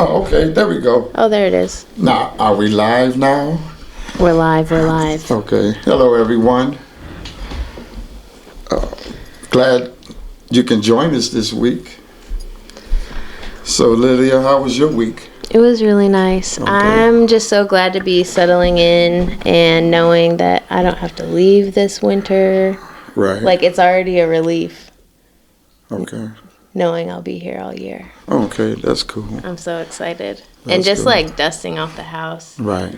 Oh, okay. There we go. Oh, there it is. Now, are we live now? We're live. Okay. Hello, everyone. Glad you can join us this week. So, Lydia, how was your week? It was really nice. Okay. I'm just so glad to be settling in and knowing that I don't have to leave this winter. Right. Like, it's already a relief. Okay. Knowing I'll be here all year. Okay, that's cool. I'm so excited. That's and just good. like dusting off the house. Right.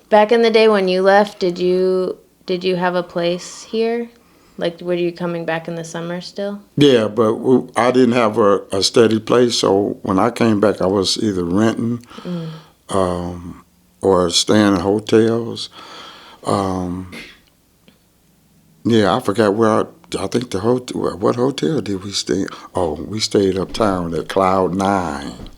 Back in the day when you left, did you have a place here? Like, were you coming back in the summer still? Yeah, but I didn't have a steady place, so when I came back, I was either renting or staying in hotels. Yeah, I forgot where I think the hotel. What hotel did we stay? Oh, we stayed uptown at Cloud 9.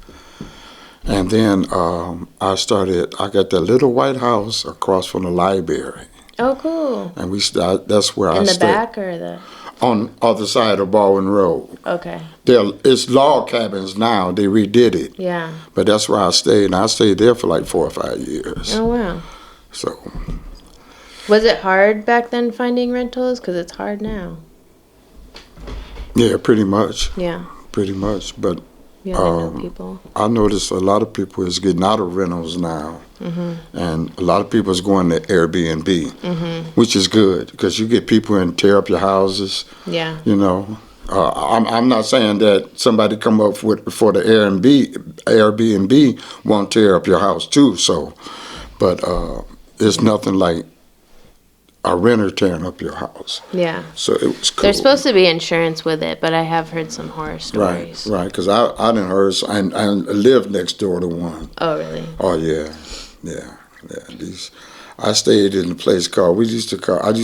And then I got that little white house across from the library. Oh, cool. And that's where I stayed. In the back or the? On other side of Baldwin Road. Okay. It's log cabins now. They redid it. Yeah. But that's where I stayed. And I stayed there for like 4 or 5 years. Oh, wow. So. Was it hard back then finding rentals? Because it's hard now. Yeah, pretty much. Yeah. Pretty much. But Yeah, I know people. I noticed a lot of people is getting out of rentals now. Mm-hmm. And a lot of people is going to Airbnb, which is good because you get people and tear up your houses. Yeah. You know. I'm not saying that somebody come up for the Airbnb won't tear up your house too. So, but it's nothing like a renter tearing up your house. Yeah. So it was cool. There's supposed to be insurance with it, but I have heard some horror stories. Right. Because I didn't heard. I lived next door to one. Oh, really? Oh yeah. I stayed in a place called. I used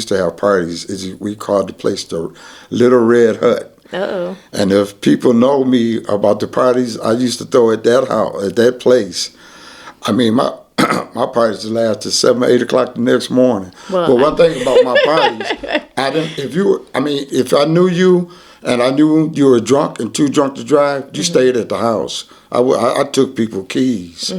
to have parties. We called the place the Little Red Hut. Uh-oh. And if people know me about the parties I used to throw at that house, at that place, I mean my parties last till 7 or 8 o'clock the next morning. Well, but one thing about my parties, if I knew you and I knew you were drunk and too drunk to drive, you stayed at the house. I took people keys,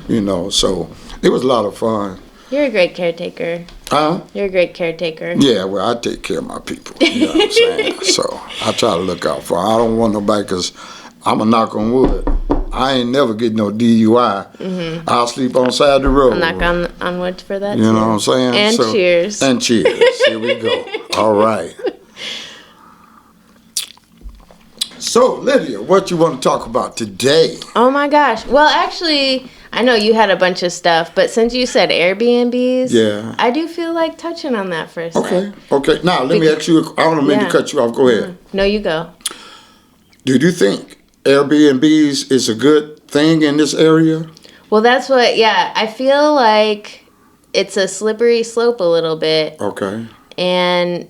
you know, so it was a lot of fun. You're a great caretaker. Huh? You're a great caretaker. Yeah, well, I take care of my people. You know what I'm saying? So I try to look out for them. I don't want nobody because I'm a knock on wood. I ain't never get no DUI. I'll sleep on the side of the road. I'll knock on wood for that, You know what I'm saying? And cheers. And cheers. Here we go. All right. So, Lydia, what you want to talk about today? Oh, my gosh. Well, actually, I know you had a bunch of stuff, but since you said Airbnbs, yeah, I do feel like touching on that for a second. Okay. Now, let me ask you, I don't mean to cut you off. Go ahead. No, you go. Do you think Airbnbs is a good thing in this area? Well, that's what, I feel like it's a slippery slope a little bit. Okay. And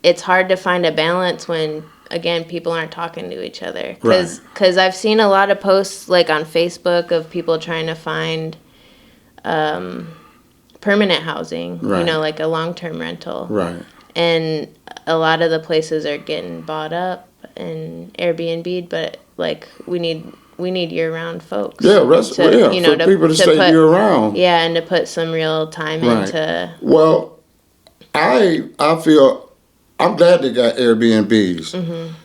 it's hard to find a balance when, again, people aren't talking to each other. Because I've seen a lot of posts, like, on Facebook of people trying to find permanent housing, you know, like a long-term rental. Right. And a lot of the places are getting bought up and Airbnb'd, but, like, we need year-round folks. Yeah, for people to stay year-round. Yeah, and to put some real time into... Well, I feel... I'm glad they got Airbnbs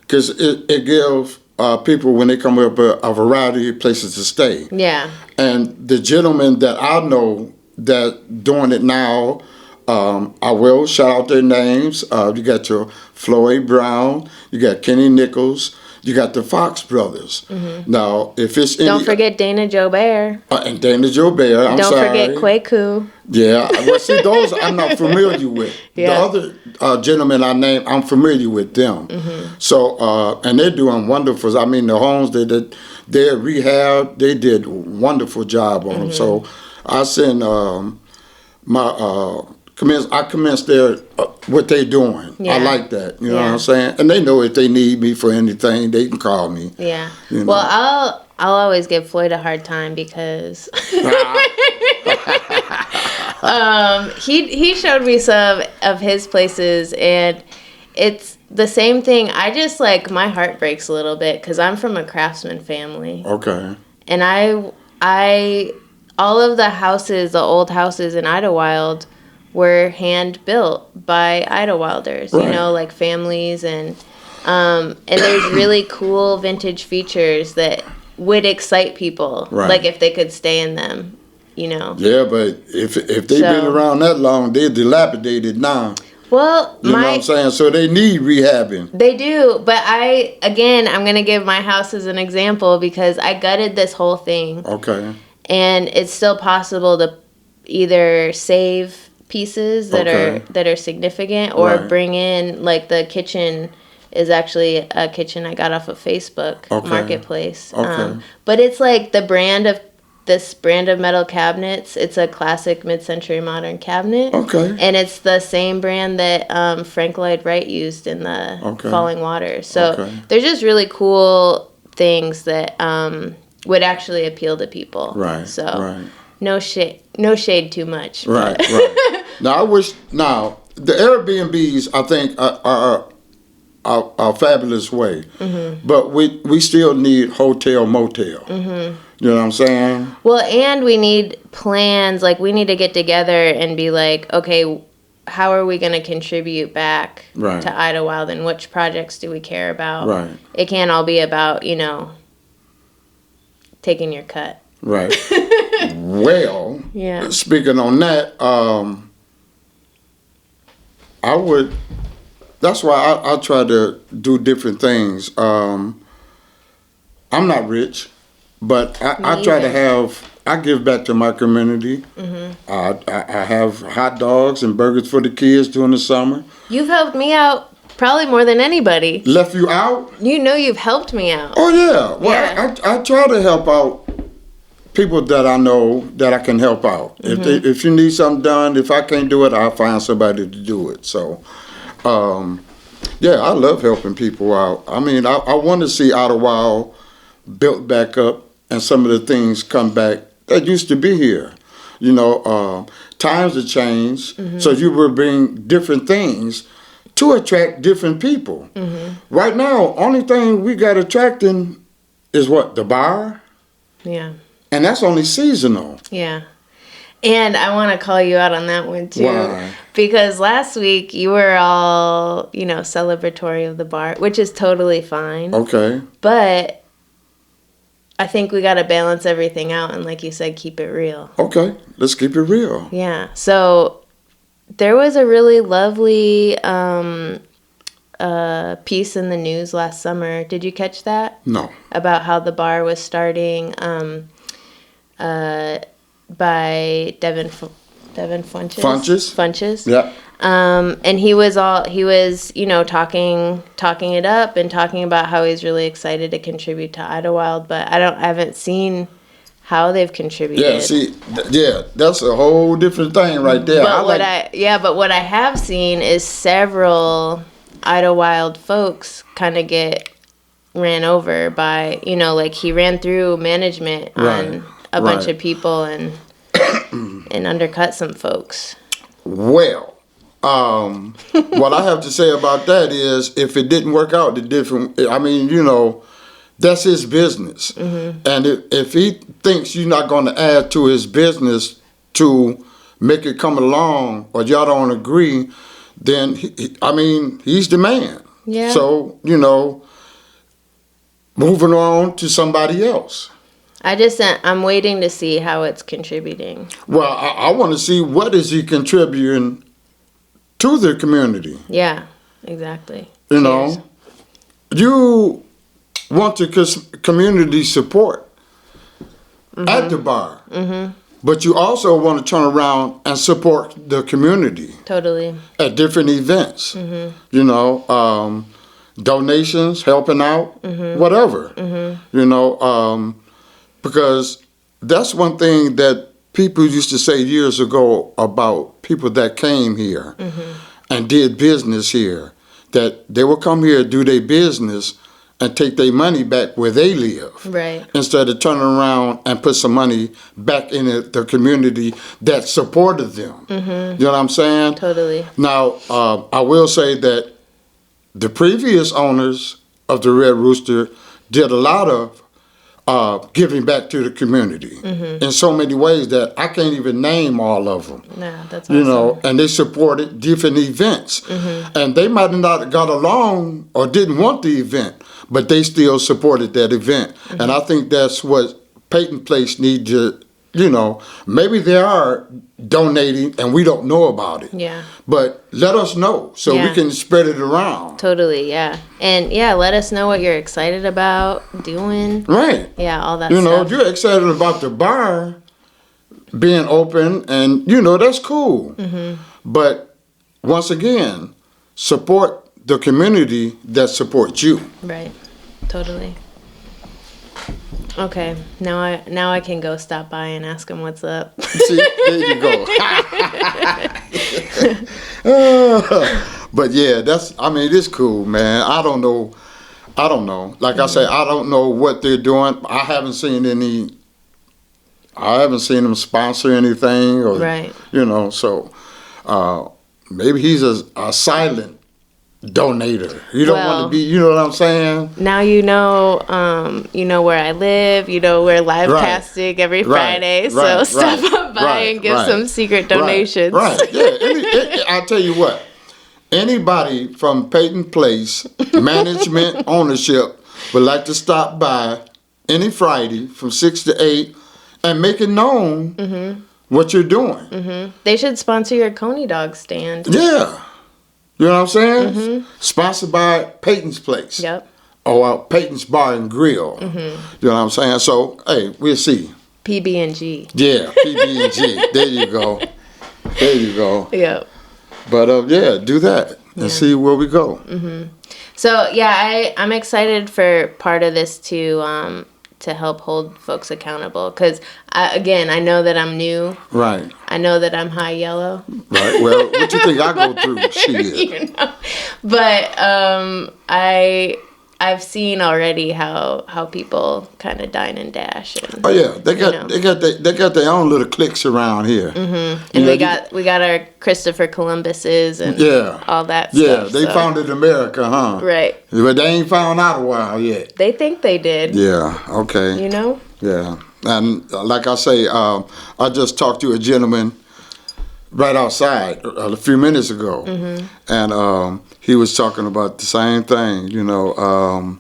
because it gives people, when they come up, a variety of places to stay. Yeah. And the gentlemen that I know that doing it now, I will shout out their names. You got your Floyd Brown, you got Kenny Nichols, you got the Fox brothers. Now, if it's don't forget Dana Joe Bear. And Dana Joe Bear. Don't forget Kwaku. Yeah, well, see, those I'm not familiar with. Yeah. The other gentlemen I named, I'm familiar with them. So, and they're doing wonderful. I mean, the homes they rehab, they did a wonderful job on them. So, I send I commenced their what they doing. Yeah. I like that. You know what I'm saying? And they know if they need me for anything, they can call me. Yeah. You know? Well, I'll always give Floyd a hard time because he showed me some of his places, and it's the same thing. I just like, my heart breaks a little bit because I'm from a craftsman family. Okay. And all of the houses, the old houses in Idlewild, were hand built by Idlewilders. Right. You know, like families, and there's really cool vintage features that would excite people. Right. Like if they could stay in them, you know. Yeah, but if they've been around that long, they're dilapidated now. Well, you know what I'm saying? So they need rehabbing. They do, but I'm going to give my house as an example because I gutted this whole thing. Okay. And it's still possible to either save pieces that are significant or bring in, like the kitchen is actually a kitchen I got off of Facebook Marketplace. Okay. But it's like this brand of metal cabinets. It's a classic mid-century modern cabinet. Okay. And it's the same brand that Frank Lloyd Wright used in the Falling Waters. So they're just really cool things that would actually appeal to people. Right. So no shade too much. Right. Now the Airbnbs I think are a fabulous way, but we still need hotel motel. You know what I'm saying? Well, and we need plans. Like, we need to get together and be like, okay, how are we going to contribute back to Idlewild, and which projects do we care about? Right. It can't all be about, taking your cut. Right. Well, speaking on that, that's why I try to do different things. I'm not rich, but I try to I give back to my community. I have hot dogs and burgers for the kids during the summer. You've helped me out probably more than anybody. Left you out? You've helped me out. Oh, yeah. Well, I try to help out people that I know that I can help out. If you need something done, if I can't do it, I'll find somebody to do it. So, I love helping people out. I mean, I want to see Idlewild built back up and some of the things come back that used to be here. Times have changed, so you will bring different things to attract different people. Right now, only thing we got attracting is what? The bar? Yeah. And that's only seasonal. Yeah. And I want to call you out on that one, too. Why? Because last week you were all, celebratory of the bar, which is totally fine. Okay. But I think we got to balance everything out and, like you said, keep it real. Okay. Let's keep it real. Yeah. So there was a really lovely piece in the news last summer. Did you catch that? No. About how the bar was starting by Devin Funches. Funches? Yeah. And he was talking it up and talking about how he's really excited to contribute to Idlewild, but I haven't seen how they've contributed. Yeah, that's a whole different thing right there. But what I have seen is several Idlewild folks kind of get ran over by, like he ran through management on a bunch of people and undercut some folks. Well, what I have to say about that is if it didn't work out, that's his business. And if he thinks you're not going to add to his business to make it come along or y'all don't agree, then, he's the man. Yeah. So, moving on to somebody else. I'm waiting to see how it's contributing. Well, I want to see what is he contributing to the community. Yeah, exactly. You want to community support at the bar, but you also want to turn around and support the community. Totally. At different events, donations, helping out, whatever, because that's one thing that people used to say years ago about people that came here and did business here, that they would come here, do their business, and take their money back where they live. Right. Instead of turning around and put some money back in the community that supported them. You know what I'm saying? Totally. Now, I will say that the previous owners of the Red Rooster did a lot of giving back to the community in so many ways that I can't even name all of them. No, that's awesome. You know, and they supported different events. And they might have not got along or didn't want the event, but they still supported that event. And I think that's what Peyton Place needs to, you know, maybe they are donating and we don't know about it. Yeah. But let us know so we can spread it around. Totally, yeah. And yeah, let us know what you're excited about doing. Right. Yeah, all that stuff. You know, stuff. if you're excited about the bar being open and, you know, that's cool. But once again, support the community that supports you. Right. Totally. Okay, now I can go stop by and ask him what's up. See, there you go. But yeah, it's cool, man. I don't know. Like I say, I don't know what they're doing. I haven't seen them sponsor anything, or right. You know. So maybe he's a silent donator. You don't want to be, you know what I'm saying? Now you know where I live, we're live casting every Friday, so stop by and give some secret donations. Right. Yeah. I'll tell you what, anybody from Peyton Place management ownership would like to stop by any Friday from 6 to 8 and make it known what you're doing. They should sponsor your Coney Dog stand. Yeah. You know what I'm saying? Sponsored by Peyton's Place. Yep. Or Peyton's Bar and Grill. You know what I'm saying? So, hey, we'll see. PB&G. Yeah, PB&G. There you go. There you go. Yep. But, yeah, do that and see where we go. So, yeah, I'm excited for part of this to help hold folks accountable. Because, I know that I'm new. Right. I know that I'm high yellow. Right. Well, what you think I go through? Shit. But I've seen already how people kind of dine and dash. And, oh yeah, they got their own little cliques around here. And we got our Christopher Columbuses and all that stuff. Yeah, they founded America, huh? Right. But they ain't found out a while yet. They think they did. Yeah. Okay. You know. Yeah, and like I say, I just talked to a gentleman right outside a few minutes ago, and he was talking about the same thing. You know,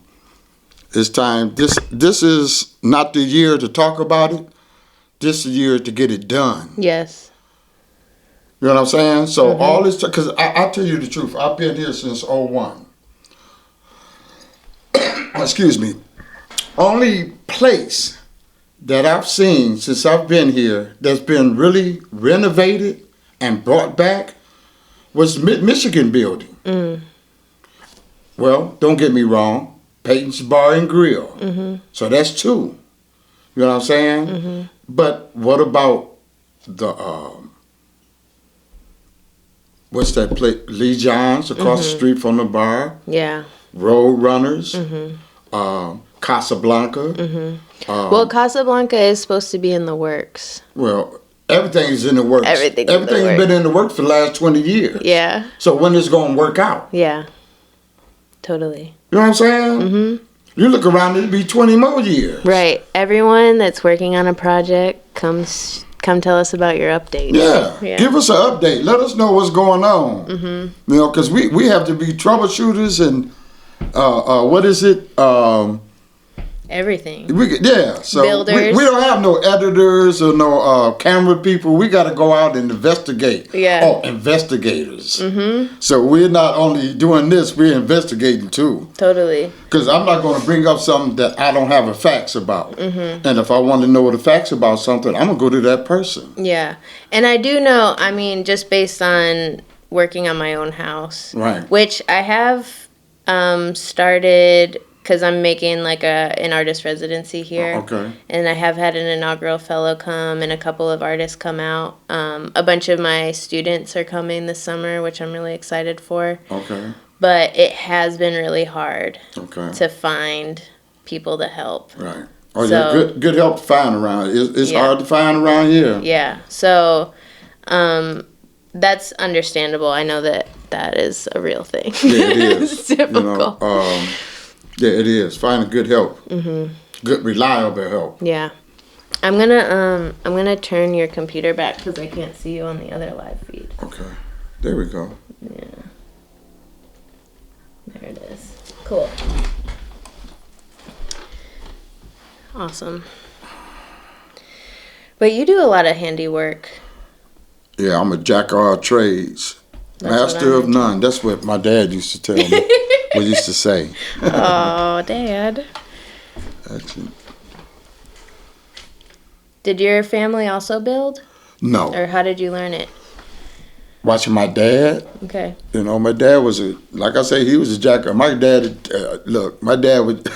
it's time. This is not the year to talk about it. This is the year to get it done. Yes. You know what I'm saying? So all this, because I'll tell you the truth. I've been here since '01. Excuse me. Only place that I've seen since I've been here that's been really renovated and brought back was Michigan building. Well, don't get me wrong, Peyton's Bar and Grill. So that's 2. You know what I'm saying? But what about the what's that place? Lee John's across the street from the bar. Yeah. Road Runners. Casablanca. Well, Casablanca is supposed to be in the works. Well, everything is in the works. Everything's been in the works for the last 20 years. Yeah. So when is it going to work out? Yeah. Totally. You know what I'm saying? You look around, it'll be 20 more years. Right. Everyone that's working on a project, come tell us about your updates. Yeah. Give us an update. Let us know what's going on. You know, because we have to be troubleshooters and what is it? Everything. So builders. We don't have no editors or no camera people. We got to go out and investigate. Yeah. Oh, investigators. So we're not only doing this, we're investigating too. Totally. Because I'm not going to bring up something that I don't have the facts about. And if I want to know the facts about something, I'm going to go to that person. Yeah. And I do know, I mean, just based on working on my own house. Right. Which I have started... because I'm making like an artist residency here. Okay. And I have had an inaugural fellow come and a couple of artists come out. A bunch of my students are coming this summer, which I'm really excited for. Okay. But it has been really hard to find people to help. Right. Oh, yeah, good help to find around. It's hard to find around here. Yeah. So that's understandable. I know that is a real thing. Yeah, it is. It's difficult. Yeah, it is. Finding good help. Mm-hmm. Good, reliable help. Yeah. I'm gonna turn your computer back because I can't see you on the other live feed. Okay. There we go. Yeah. There it is. Cool. Awesome. But you do a lot of handiwork. Yeah, I'm a jack of all trades. Master of none. That's what my dad used to tell me. What he used to say. Oh, Dad. That's it. Did your family also build? No. Or how did you learn it? Watching my dad. Okay. You know, my dad was like I say, he was a jack. My dad, my dad would,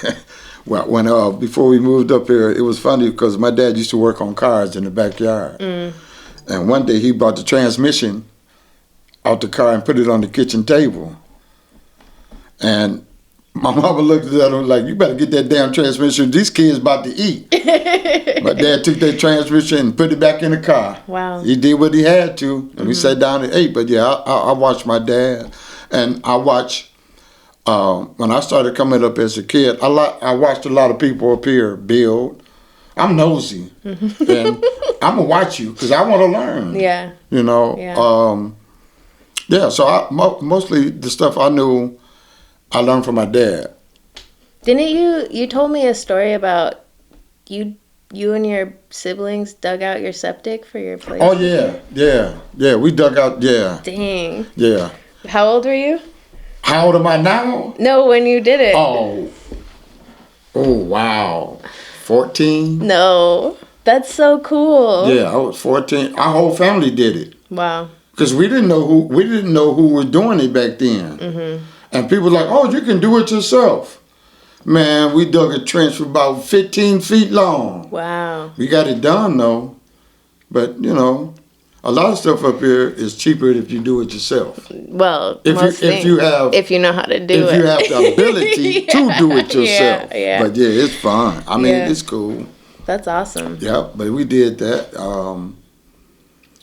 well, when before we moved up here, it was funny because my dad used to work on cars in the backyard. Mm. And one day he brought the transmission out the car and put it on the kitchen table. And my mama looked at him like, you better get that damn transmission. These kids about to eat. My dad took that transmission and put it back in the car. Wow. He did what he had to. And we sat down and ate. But yeah, I watched my dad. And I watched, when I started coming up as a kid, I watched a lot of people up here build. I'm nosy. And I'm going to watch you because I want to learn. Yeah. You know? Yeah. So mostly the stuff I knew, I learned from my dad. Didn't you told me a story about you and your siblings dug out your septic for your place? Oh, yeah. We dug out, yeah. Dang. Yeah. How old were you? How old am I now? No, when you did it. Oh, wow. 14? No. That's so cool. Yeah, I was 14. Our whole family did it. Wow. Because we didn't know who was doing it back then. Mm-hmm. And people were like, oh, you can do it yourself. Man, we dug a trench for about 15 feet long. Wow. We got it done, though. But, you know, a lot of stuff up here is cheaper if you do it yourself. Well, if you know how to do it. If you have the ability to do it yourself. Yeah. But, yeah, it's fun. I mean, it's cool. That's awesome. Yeah, but we did that.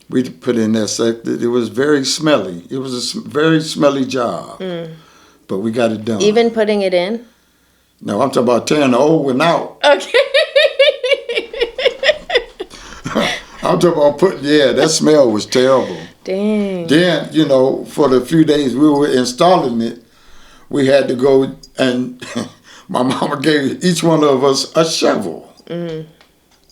We put in that sector. It was very smelly. It was a very smelly job. Mm. But we got it done. Even putting it in? No, I'm talking about tearing the old one out. Okay. I'm talking about that smell was terrible. Dang. Then, you know, for the few days we were installing it, we had to go and my mama gave each one of us a shovel. Mm-hmm.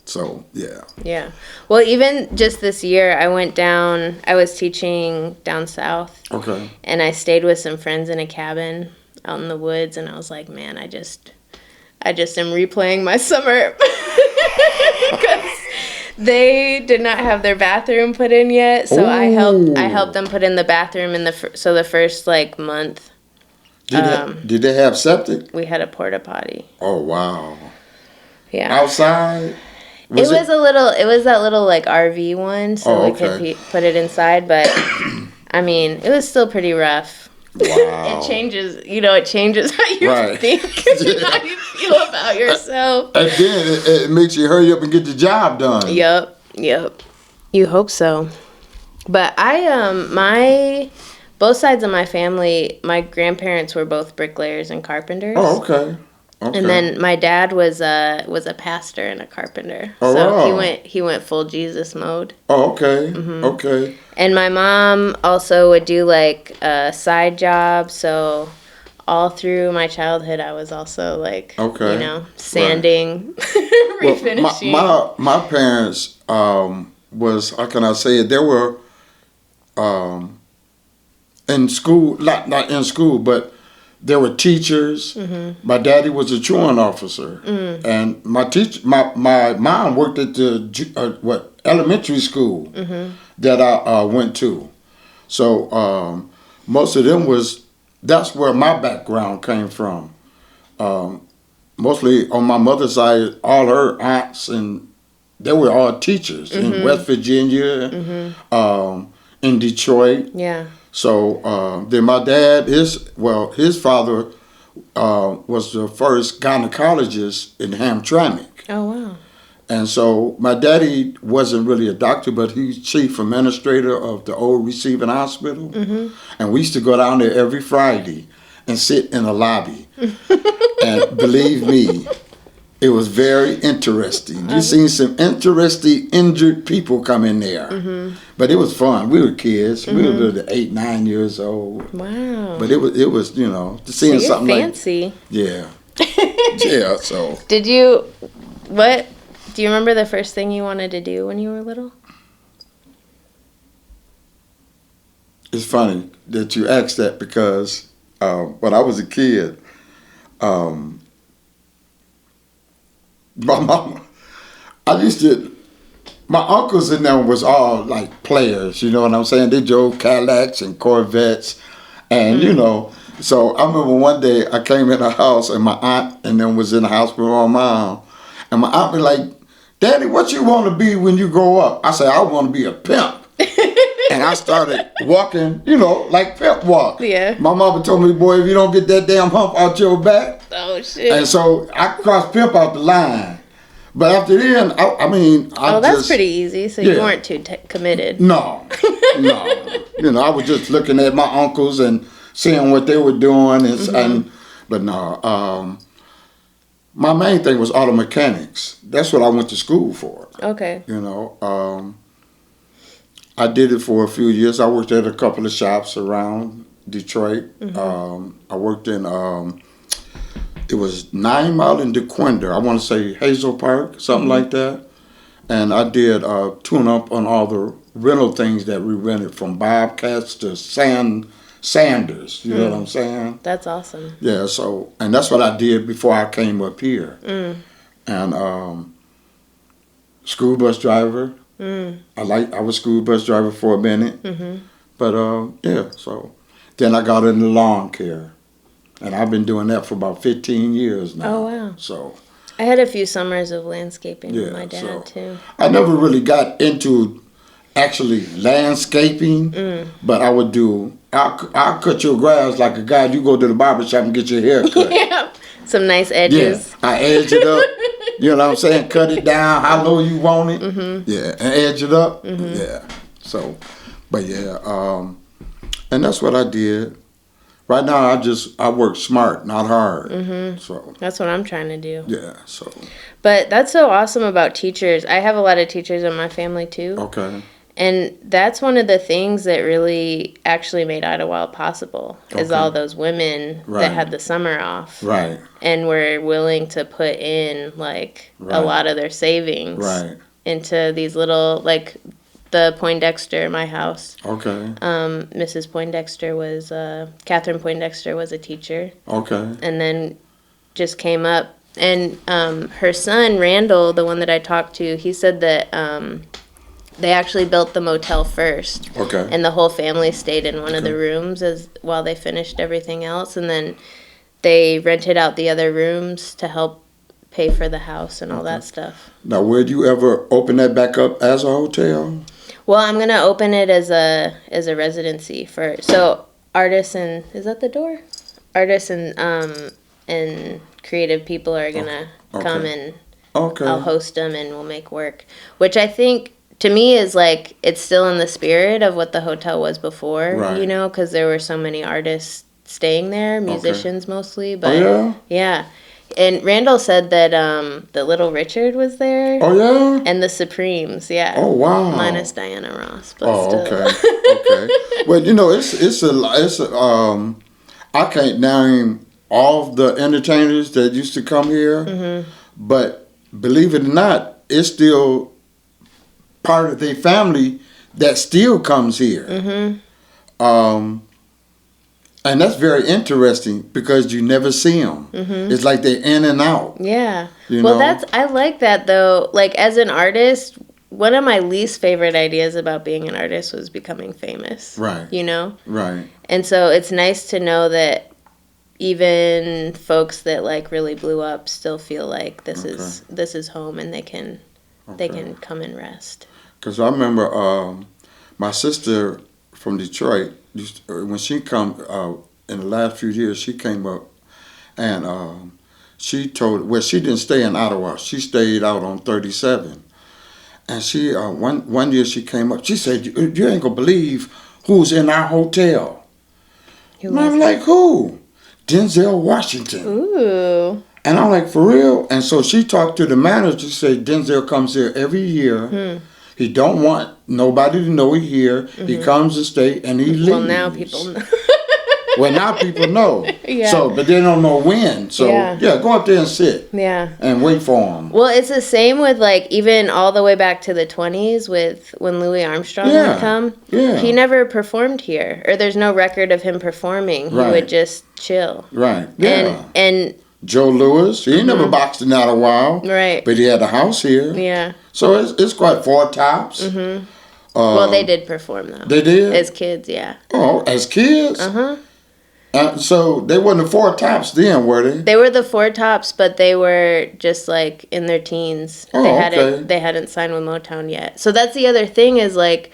So, yeah. Yeah. Well, even just this year, I was teaching down south. Okay. And I stayed with some friends in a cabin out in the woods, and I was like, man, I just am replaying my summer. Because they did not have their bathroom put in yet, so I helped them put in the bathroom the first, like, month. Did they have septic? We had a porta potty. Oh, wow. Yeah. Outside? It was that little like RV one, so we could put it inside. But I mean, it was still pretty rough. Wow. It changes how you think, how you feel about yourself. And then it makes you hurry up and get the job done. Yep. You hope so. But both sides of my family, my grandparents were both bricklayers and carpenters. Oh, okay. Okay. And then my dad was a pastor and a carpenter, he went full Jesus mode. Oh, okay, okay. And my mom also would do like a side job. So all through my childhood, I was also like, sanding, refinishing. Well, my parents was, how can I say it? They were in school, not in school, but there were teachers. Mm-hmm. My daddy was a truant officer, and my mom worked at the elementary school that I went to. So most of them that's where my background came from. Mostly on my mother's side, all her aunts and they were all teachers in West Virginia, in Detroit. Yeah. So then my dad, his father was the first gynecologist in Hamtramck. Oh, wow. And so my daddy wasn't really a doctor, but he's chief administrator of the old receiving hospital. And we used to go down there every Friday and sit in the lobby. And believe me, it was very interesting. You seen some interesting injured people come in there. But it was fun. We were kids. We were 8, 9 years old. Wow. But it was you know, seeing so something fancy. Yeah. Yeah, so. Did you, what, do you remember the first thing you wanted to do when you were little? It's funny that you asked that because when I was a kid, my mama, my uncles and them was all like players, you know what I'm saying? They drove Cadillacs and Corvettes and, you know, so I remember one day I came in the house and my aunt and them was in the house with my mom. And my aunt was like, Daddy, what you want to be when you grow up? I said, I want to be a pimp. And I started walking, you know, like pimp walk. Yeah. My mama told me, boy, if you don't get that damn hump out your back. Oh, shit. And so I crossed pimp out the line. But after then, I that's pretty easy. So you weren't too committed. No. You know, I was just looking at my uncles and seeing what they were doing. But no, my main thing was auto mechanics. That's what I went to school for. Okay. You know, I did it for a few years. I worked at a couple of shops around Detroit. I worked in, it was 9 Mile in DeQuinder. I want to say Hazel Park, something like that. And I did tune up on all the rental things that we rented, from Bobcats to Sanders. You know what I'm saying? That's awesome. Yeah, so, and that's what I did before I came up here. And school bus driver. I was school bus driver for a minute. But yeah, so then I got into lawn care. And I've been doing that for about 15 years now. Oh, wow. So I had a few summers of landscaping with my dad, too. I never really got into actually landscaping, but I would do, I'll cut your grass like a guy. You go to the barber shop and get your hair cut. Yeah. Some nice edges. Yeah, I edge it up. You know what I'm saying? Cut it down how low you want it. Yeah, and edge it up. Yeah. So, but yeah, and that's what I did. Right now, I work smart, not hard. So that's what I'm trying to do. Yeah. So. But that's so awesome about teachers. I have a lot of teachers in my family too. Okay. And that's one of the things that really actually made Idlewild possible, is all those women that had the summer off. Right. And were willing to put in like a lot of their savings into these little, like the Poindexter, my house. Okay. Mrs. Poindexter was, Catherine Poindexter was a teacher. Okay. And then just came up. And her son, Randall, the one that I talked to, he said that they actually built the motel first. Okay. And the whole family stayed in one of the rooms while they finished everything else. And then they rented out the other rooms to help pay for the house and all that stuff. Now, would you ever open that back up as a hotel? Well, I'm gonna open it as a residency for artists and is that the door? Artists and creative people are gonna come and I'll host them and we'll make work, which I think to me is like it's still in the spirit of what the hotel was before, you know, because there were so many artists staying there, musicians mostly, but yeah. And Randall said that Little Richard was there. Oh yeah. And the Supremes, yeah. Oh wow. Minus Diana Ross, but still. Okay. Well, you know, it's I can't name all of the entertainers that used to come here, but believe it or not, it's still part of their family that still comes here. And that's very interesting because you never see them. It's like they're in and out. Yeah. You know? I like that though. Like as an artist, one of my least favorite ideas about being an artist was becoming famous. Right. You know? Right. And so it's nice to know that even folks that like really blew up still feel like this is home and they can come and rest. Because I remember my sister from Detroit, when she come in the last few years, she came up and she didn't stay in Ottawa. She stayed out on 37. And she one year she came up. She said, "You ain't gonna believe who's in our hotel." And I'm like, "Who?" Denzel Washington. Ooh. And I'm like, "For real?" And so she talked to the manager. Said Denzel comes here every year. He don't want nobody to know he here. He comes to stay and he leaves. Well, now people know. Well, now people know. Yeah. So, but they don't know when. So, yeah, go up there and sit. Yeah. And wait for him. Well, it's the same with, like, even all the way back to the 20s with when Louis Armstrong would come. Yeah. He never performed here. Or there's no record of him performing. He would just chill. Right. Yeah. And Joe Louis, he never boxed in out a while. Right. But he had a house here. Yeah. So it's quite Four Tops. Well, they did perform, though. They did? As kids, yeah. Oh, as kids? So they wasn't the Four Tops then, were they? They were the Four Tops, but they were just like in their teens. Oh, They hadn't signed with Motown yet. So that's the other thing is like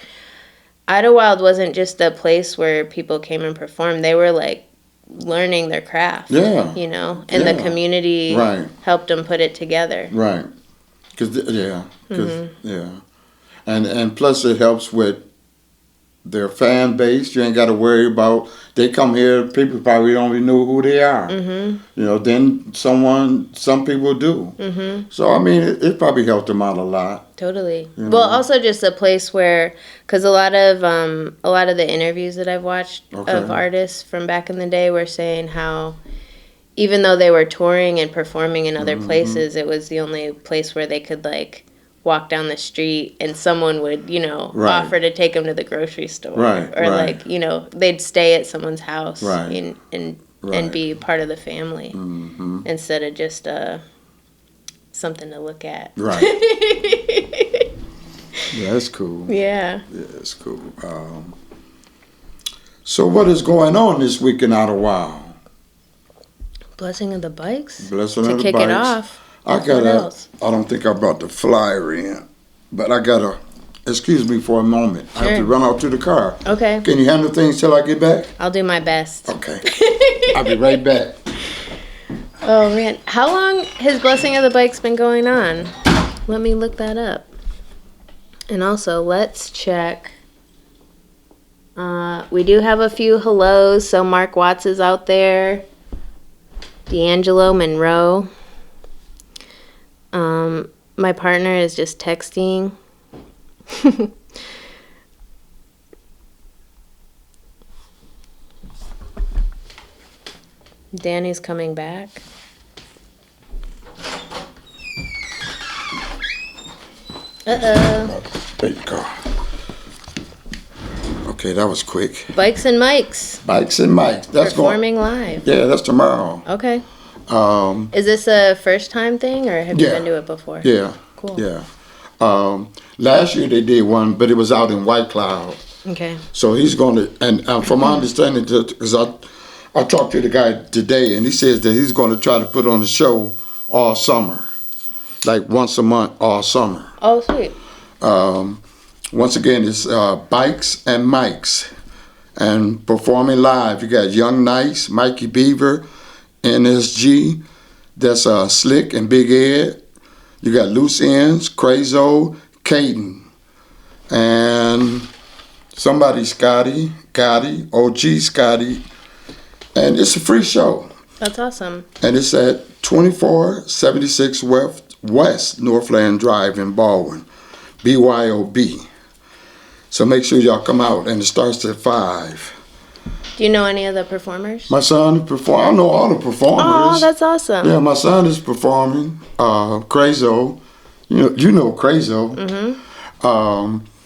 Idlewild wasn't just a place where people came and performed. They were like learning their craft. Yeah. You know, and the community helped them put it together. Right. And plus it helps with their fan base. You ain't got to worry about, they come here, people probably don't even know who they are. You know, then some people do. So, I mean, it probably helped them out a lot. Totally. You know? Well, also just a place where, because a lot of the interviews that I've watched of artists from back in the day were saying how even though they were touring and performing in other places, it was the only place where they could like walk down the street and someone would, you know, offer to take them to the grocery store. Or like, you know, they'd stay at someone's house and be part of the family instead of just something to look at. Right. Yeah, that's cool. Yeah. Yeah, it's cool. So what is going on this week in Ottawa? Blessing of the Bikes? Blessing of the Bikes. To kick it off. I don't think I brought the flyer in, but I gotta, excuse me for a moment. I have to run out to the car. Okay. Can you handle things till I get back? I'll do my best. Okay. I'll be right back. Oh, man. How long has Blessing of the Bikes been going on? Let me look that up. And also, let's check. We do have a few hellos. So Mark Watts is out there. D'Angelo Monroe. My partner is just texting. Danny's coming back. Uh-oh. There you go. Okay, that was quick. Bikes and Mics. Bikes and Mics. That's performing live. Yeah, that's tomorrow. Okay. Is this a first time thing or have you been to it before? Yeah. Cool. Yeah. Last year they did one, but it was out in White Cloud. Okay. So he's going to, and from my understanding, because I talked to the guy today, and he says that he's going to try to put on a show all summer, like once a month all summer. Oh, sweet. Once again, it's Bikes and Mics, and performing live. You got Young Nice, Mikey Beaver, NSG, that's Slick and Big Ed. You got Loose Ends, Crazo, Caden, and somebody Scotty, Gotti, OG Scotty, and it's a free show. That's awesome. And it's at 2476 West Northland Drive in Baldwin, BYOB. So make sure y'all come out, and it starts at 5. Do you know any of the performers? My son perform. I know all the performers. Oh, that's awesome. Yeah, my son is performing. Crazo, you know Crazo.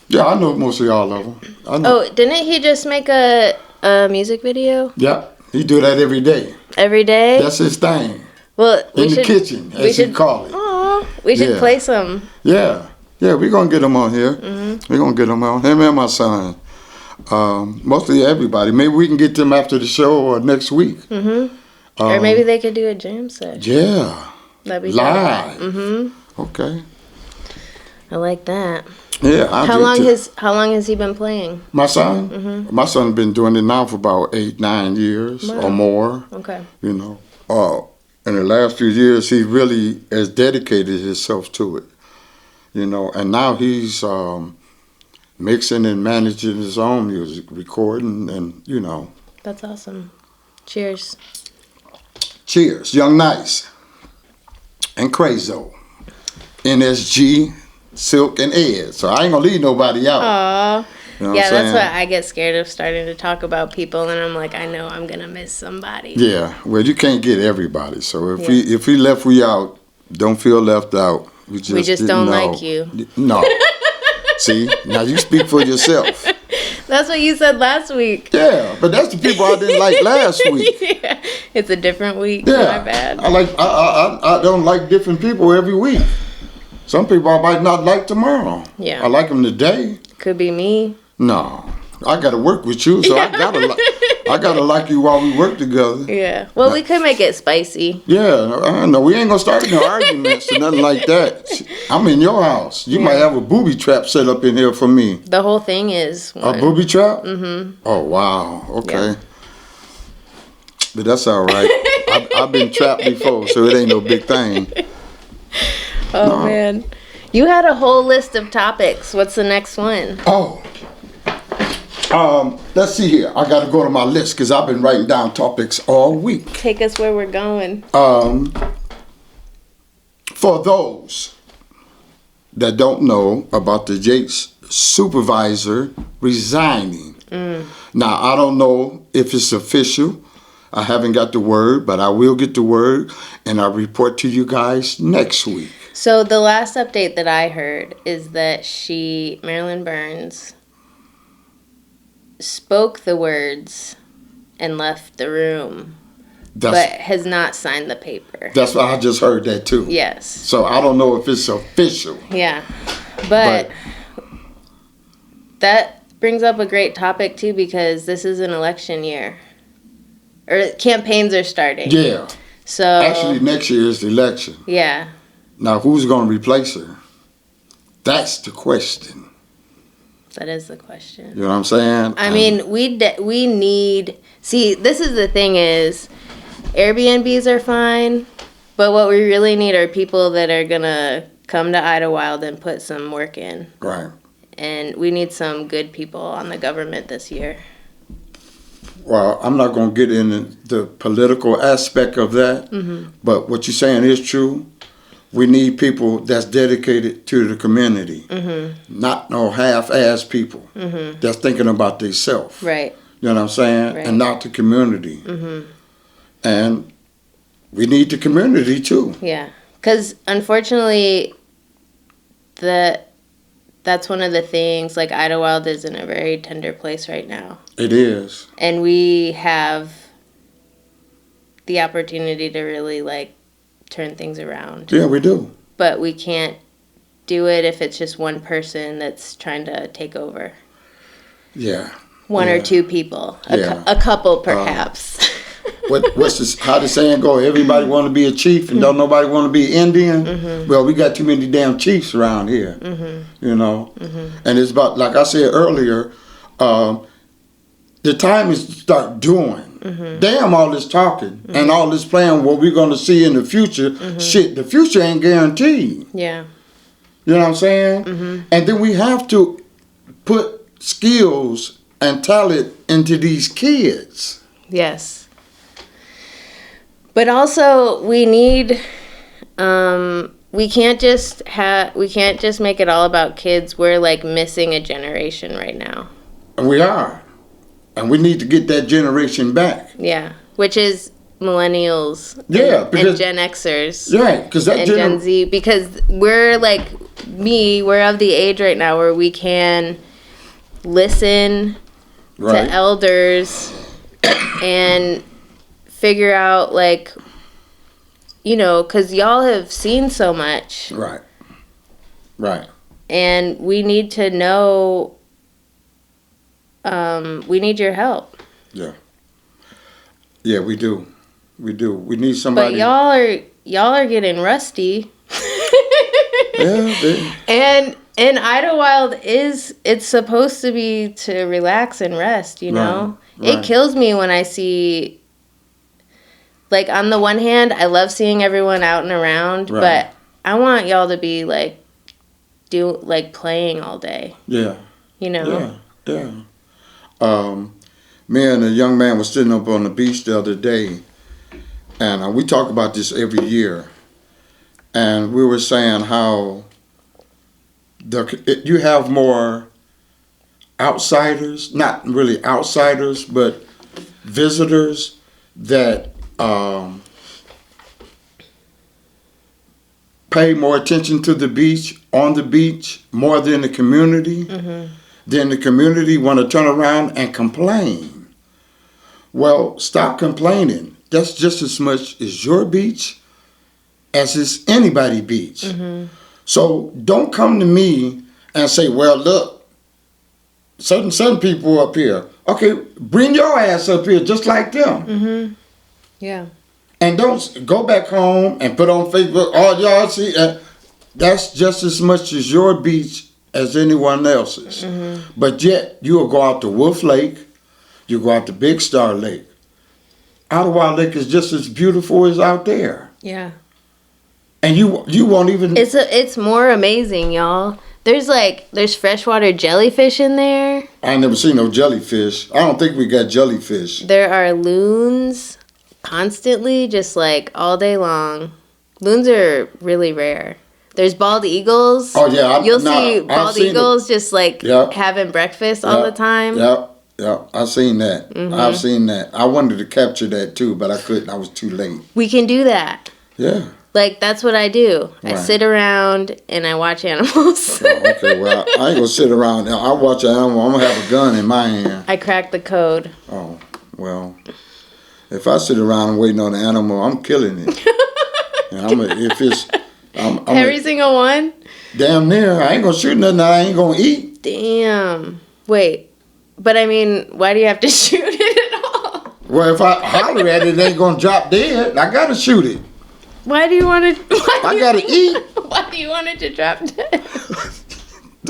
Yeah, I know mostly all of them. Oh, didn't he just make a music video? Yeah, he do that every day. Every day? That's his thing. Well, in the kitchen, as he call it. Oh, we should play some. Yeah, we're gonna get him on here. We're gonna get him on. Him and my son. Mostly everybody. Maybe we can get them after the show or next week. Or maybe they could do a jam set. Yeah. That'd be live. Okay. I like that. Yeah. How long has he been playing? My son? My son's been doing it now for about 8-9 years or more. Okay. You know. in the last few years, he really has dedicated himself to it. And now he's mixing and managing his own music, recording, and. That's awesome. Cheers. Cheers, Young Nice and Crazo, NSG, Silk, and Ed. So I ain't gonna leave nobody out. Aww. You know yeah, that's what I get scared of, starting to talk about people, and I'm like, I know I'm gonna miss somebody. Yeah, well, you can't get everybody. So if we left you out, don't feel left out. We just don't like you. No. See, now you speak for yourself. That's what you said last week. Yeah, but that's the people I didn't like last week. Yeah, it's a different week. Yeah, my bad. I don't like different people every week. Some people I might not like tomorrow. Yeah, I like them today. Could be me. No, I gotta work with you, so I gotta like you while we work together. Yeah. Well, we could make it spicy. Yeah, no, we ain't gonna start no arguments or nothing like that. I'm in your house. You might have a booby trap set up in here for me. The whole thing is a booby trap. Mm-hmm. Oh wow. Okay. Yeah. But that's all right. I've been trapped before, so it ain't no big thing. Oh man, you had a whole list of topics. What's the next one? Oh. Let's see here. I got to go to my list because I've been writing down topics all week. Take us where we're going. For those that don't know about the Yates supervisor resigning. Now, I don't know if it's official. I haven't got the word, but I will get the word, and I'll report to you guys next week. So the last update that I heard is that Marilyn Burns, spoke the words and left the room, but has not signed the paper. That's why I just heard that too. Yes. So I don't know if it's official. Yeah. But that brings up a great topic too, because this is an election year. Or campaigns are starting. Yeah. So actually next year is the election. Yeah. Now who's going to replace her? That's the question. That is the question. You know what I'm saying? I mean, we need... See, this is the thing is, Airbnbs are fine, but what we really need are people that are going to come to Idlewild and put some work in. Right. And we need some good people on the government this year. Well, I'm not going to get into the political aspect of that, but what you're saying is true. We need people that's dedicated to the community, not no half-ass people that's thinking about themselves. Right. You know what I'm saying? Right. And not the community. And we need the community too. Yeah, because unfortunately, that's one of the things. Like Idlewild is in a very tender place right now. It is. And we have the opportunity to really turn things around. Yeah, we do. But we can't do it if it's just one person that's trying to take over. Yeah. One or two people. A couple, perhaps. How the saying go? Everybody want to be a chief and don't nobody want to be Indian? Well, we got too many damn chiefs around here. You know? And it's about, like I said earlier, the time is to start doing. Damn all this talking and all this playing what we're going to see in the future. Shit, the future ain't guaranteed. Yeah. You know what I'm saying? And then we have to put skills and talent into these kids. Yes. But also we need we can't just make it all about kids. We're missing a generation right now. And we are. And we need to get that generation back. Yeah, which is millennials. Yeah, and Gen Xers. Right, because that and Gen Z, because we're we're of the age right now where we can listen to elders and figure out because y'all have seen so much. Right. And we need to know. We need your help. Yeah. Yeah, we do. We need somebody. But y'all are getting rusty. Yeah. And Idlewild it's supposed to be to relax and rest, you know? Right. It kills me when I see like, on the one hand, I love seeing everyone out and around, but I want y'all to be, like, playing all day. Yeah. You know? Yeah. Me and a young man was sitting up on the beach the other day, and we talk about this every year. And we were saying how you have more outsiders, not really outsiders, but visitors that pay more attention to the beach, on the beach, more than the community. Mm-hmm. Then the community want to turn around and complain. Well, stop complaining. That's just as much as your beach as it's anybody's beach. Mm-hmm. So don't come to me and say, well, look, certain people up here. Okay, bring your ass up here just like them. Mm-hmm. Yeah. And don't go back home and put on Facebook, oh, y'all see, that's just as much as your beach as anyone else's. Mm-hmm. But yet, you'll go out to Wolf Lake, you go out to Big Star Lake. Idlewild Lake is just as beautiful as out there. Yeah. And you won't even... It's more amazing, y'all. There's freshwater jellyfish in there. I ain't never seen no jellyfish. I don't think we got jellyfish. There are loons constantly, just like all day long. Loons are really rare. There's bald eagles. Oh, yeah. You'll see bald eagles just like having breakfast all the time. Yeah, I've seen that. Mm-hmm. I've seen that. I wanted to capture that too, but I couldn't. I was too late. We can do that. Yeah. Like, that's what I do. Right. I sit around and I watch animals. Okay, well, I ain't gonna sit around. I watch an animal. I'm gonna have a gun in my hand. I cracked the code. Oh, well. If I sit around waiting on an animal, I'm killing it. Every single one? Damn near. I ain't gonna shoot nothing I ain't gonna eat. Damn. Wait. But I mean, why do you have to shoot it at all? Well, if I holler at it, it ain't gonna drop dead. I gotta shoot it. Why do you want to? I gotta eat. Why do you want it to drop dead?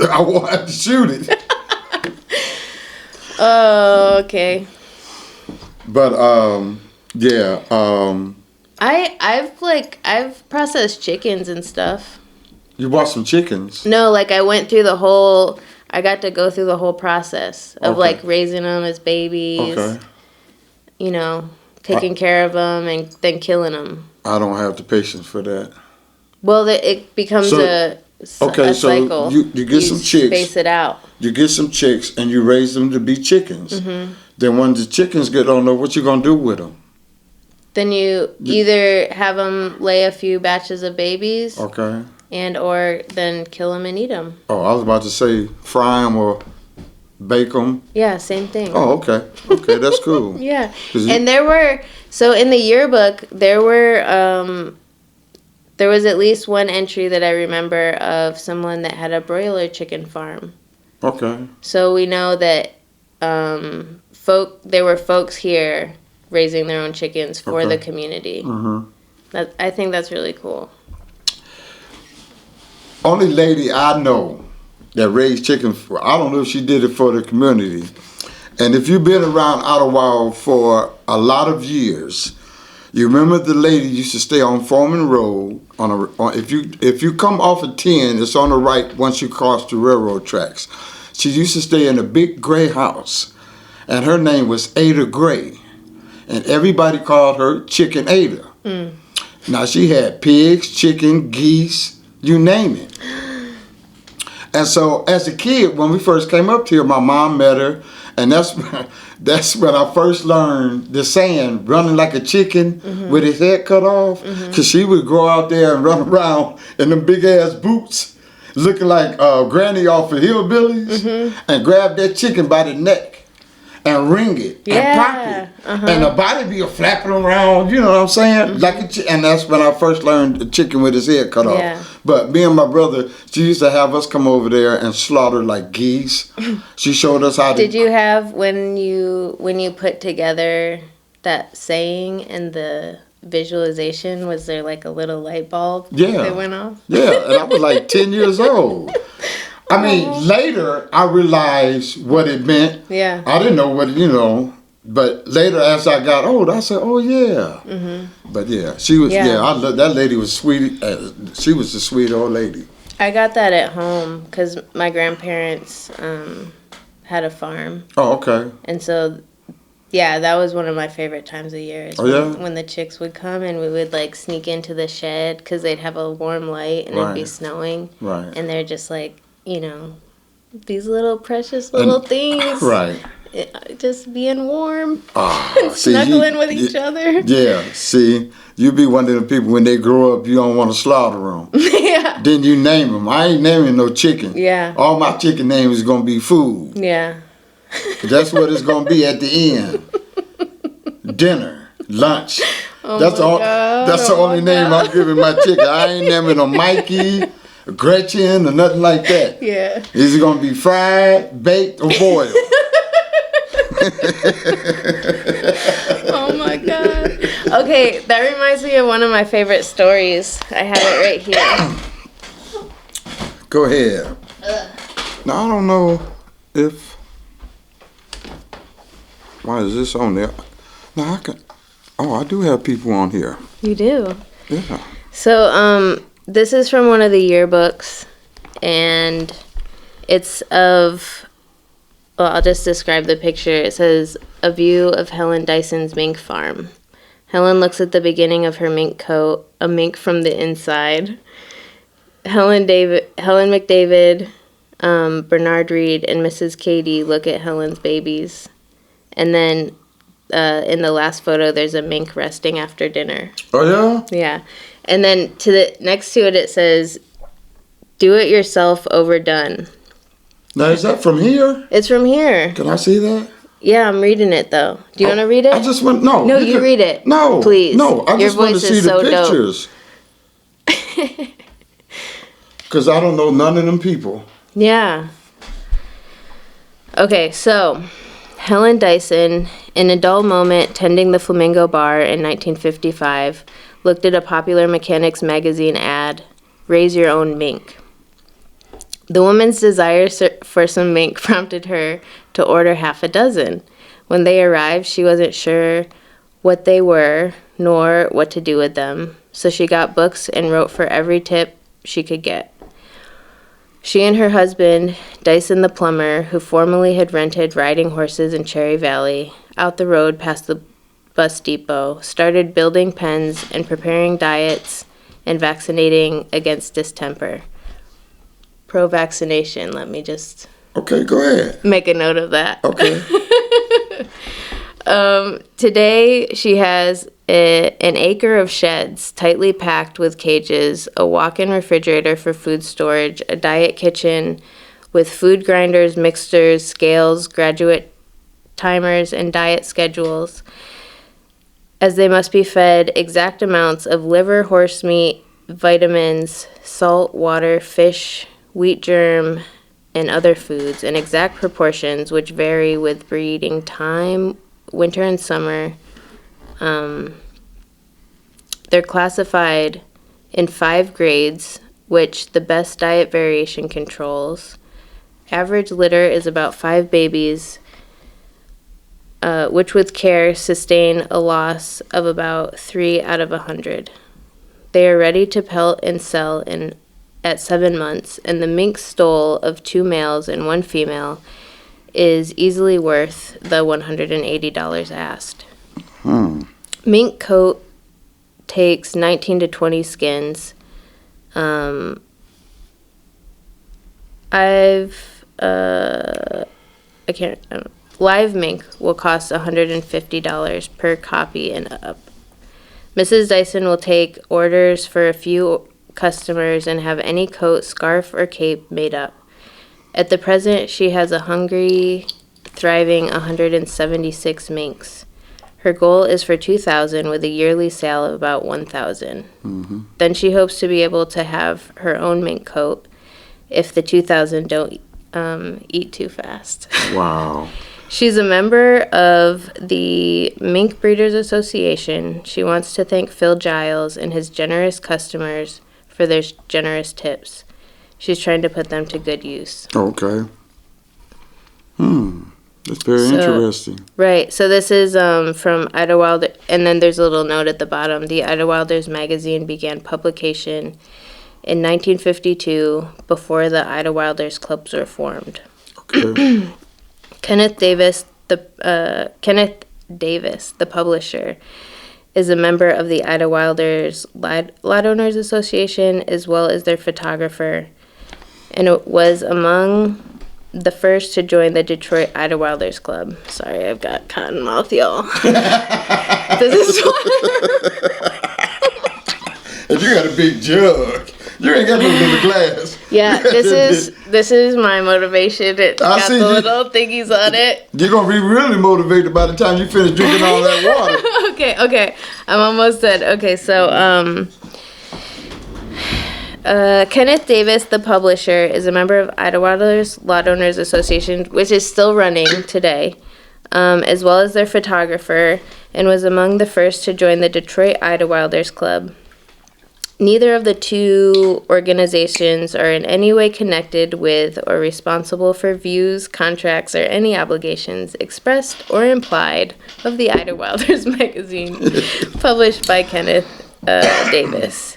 I want to shoot it. Oh, okay. But yeah. I've processed chickens and stuff. You bought some chickens? No, like I got to go through the whole process of like raising them as babies. Okay. You know, taking care of them and then killing them. I don't have the patience for that. Well, it becomes a cycle. So you get some chicks. Space it out. You get some chicks and you raise them to be chickens. Mm-hmm. Then when the chickens get older, what you gonna do with them? Then you either have them lay a few batches of babies. Okay. And or then kill them and eat them. Oh, I was about to say fry them or bake them. Yeah, same thing. Oh, okay. Okay, that's cool. Yeah. And so in the yearbook, there was at least one entry that I remember of someone that had a broiler chicken farm. Okay. So we know that there were folks here raising their own chickens for the community. Mm-hmm. I think that's really cool. Only lady I know that raised chicken, I don't know if she did it for the community. And if you've been around Idlewild for a lot of years, you remember the lady used to stay on Foreman Road. If you come off of 10, it's on the right once you cross the railroad tracks. She used to stay in a big gray house, and her name was Ada Gray, and everybody called her Chicken Ada. Mm. Now she had pigs, chicken, geese, you name it. And so as a kid, when we first came up here, my mom met her, and that's when I first learned the saying, running like a chicken with his head cut off, because she would go out there and run around in them big ass boots, looking like Granny off of Hillbillies, and grab that chicken by the neck and ring it and pop it. And the body be flapping around, you know what I'm saying? And that's when I first learned the chicken with his head cut off. But me and my brother, she used to have us come over there and slaughter like geese. She showed us how to... Did you have, when you put together that saying and the visualization, was there like a little light bulb that went off? Yeah, and I was like 10 years old. I mean, later I realized what it meant. Yeah. I didn't know what, but later as I got older, I said, "Oh yeah." Mm-hmm. But yeah, she was. Yeah, I love that lady. Was sweet. She was a sweet old lady. I got that at home because my grandparents had a farm. Oh, okay. And so, yeah, that was one of my favorite times of year. When the chicks would come and we would like sneak into the shed because they'd have a warm light and it'd be snowing. Right. And they're just like, these little precious little things. Right. Just being warm. And snuggling with each other. Yeah. See, you be one of the people when they grow up, you don't want to slaughter them. Yeah. Then you name them. I ain't naming no chicken. Yeah. All my chicken name is going to be food. Yeah. That's what it's going to be at the end. Dinner, lunch. Oh that's that's the only name I'm giving my chicken. I ain't naming them Mikey, Gretchen, or nothing like that. Yeah. Is it going to be fried, baked, or boiled? Oh my god. Okay, that reminds me of one of my favorite stories. I have it right here. Go ahead. Now, I don't know if... Why is this on there? Now, I can... Oh, I do have people on here. You do? Yeah. So, this is from one of the yearbooks, and it's of... Well, I'll just describe the picture. It says, "A view of Helen Dyson's mink farm. Helen looks at the beginning of her mink coat, a mink from the inside. Helen McDavid, Bernard Reed, and Mrs. Katie look at Helen's babies. And then in the last photo, there's a mink resting after dinner." Oh, yeah? Yeah. And then next to it says, "Do it yourself overdone." Now, is that from here? It's from here. Can I see that? Yeah, I'm reading it, though. Do you want to read it? I just want... No. No, you read it. No. Please. No, I Your just want to voice see is the so pictures. Because I don't know none of them people. Yeah. Okay, so Helen Dyson, in a dull moment tending the Flamingo Bar in 1955, looked at a popular mechanics magazine ad, "Raise your own mink." The woman's desire for some mink prompted her to order half a dozen. When they arrived, she wasn't sure what they were, nor what to do with them, so she got books and wrote for every tip she could get. She and her husband, Dyson the plumber, who formerly had rented riding horses in Cherry Valley, out the road past the bus depot, started building pens and preparing diets and vaccinating against distemper. Pro-vaccination, let me just... Okay, go ahead. Make a note of that. Okay. Today, she has an acre of sheds tightly packed with cages, a walk-in refrigerator for food storage, a diet kitchen with food grinders, mixers, scales, graduate timers, and diet schedules, as they must be fed exact amounts of liver, horse meat, vitamins, salt, water, fish, wheat germ, and other foods in exact proportions, which vary with breeding time, winter and summer. They're classified in 5 grades, which the best diet variation controls. Average litter is about 5 babies, which with care sustain a loss of about 3 out of 100. They are ready to pelt and sell at 7 months, and the mink stole of 2 males and 1 female is easily worth the $180 asked. Mink coat takes 19 to 20 skins. Live mink will cost $150 per copy and up. Mrs. Dyson will take orders for a few customers and have any coat, scarf, or cape made up. At the present, she has a hungry, thriving 176 minks. Her goal is for 2,000 with a yearly sale of about 1,000. Mm-hmm. Then she hopes to be able to have her own mink coat if the 2,000 don't eat too fast. Wow. She's a member of the Mink Breeders Association. She wants to thank Phil Giles and his generous customers for their generous tips. She's trying to put them to good use. Okay. That's very interesting. Right. So this is from Idlewild, and then there's a little note at the bottom. The Idlewilders magazine began publication in 1952, before the Idlewilders clubs were formed. Okay. Kenneth Davis, the publisher, is a member of the Idlewilders Lot Owners Association, as well as their photographer, and it was among the first to join the Detroit Idlewilders Club. Sorry, I've got cotton mouth, y'all. This is And you got a big jug. You ain't got no little glass. Yeah, this is my motivation. It got the little thingies on it. You're gonna be really motivated by the time you finish drinking all that water. Okay. I'm almost done. Okay, so Kenneth Davis, the publisher, is a member of Idlewilders Lot Owners Association, which is still running today, as well as their photographer, and was among the first to join the Detroit Idlewilders Club. Neither of the two organizations are in any way connected with or responsible for views, contracts, or any obligations expressed or implied of the Idlewilders magazine, published by Kenneth Davis.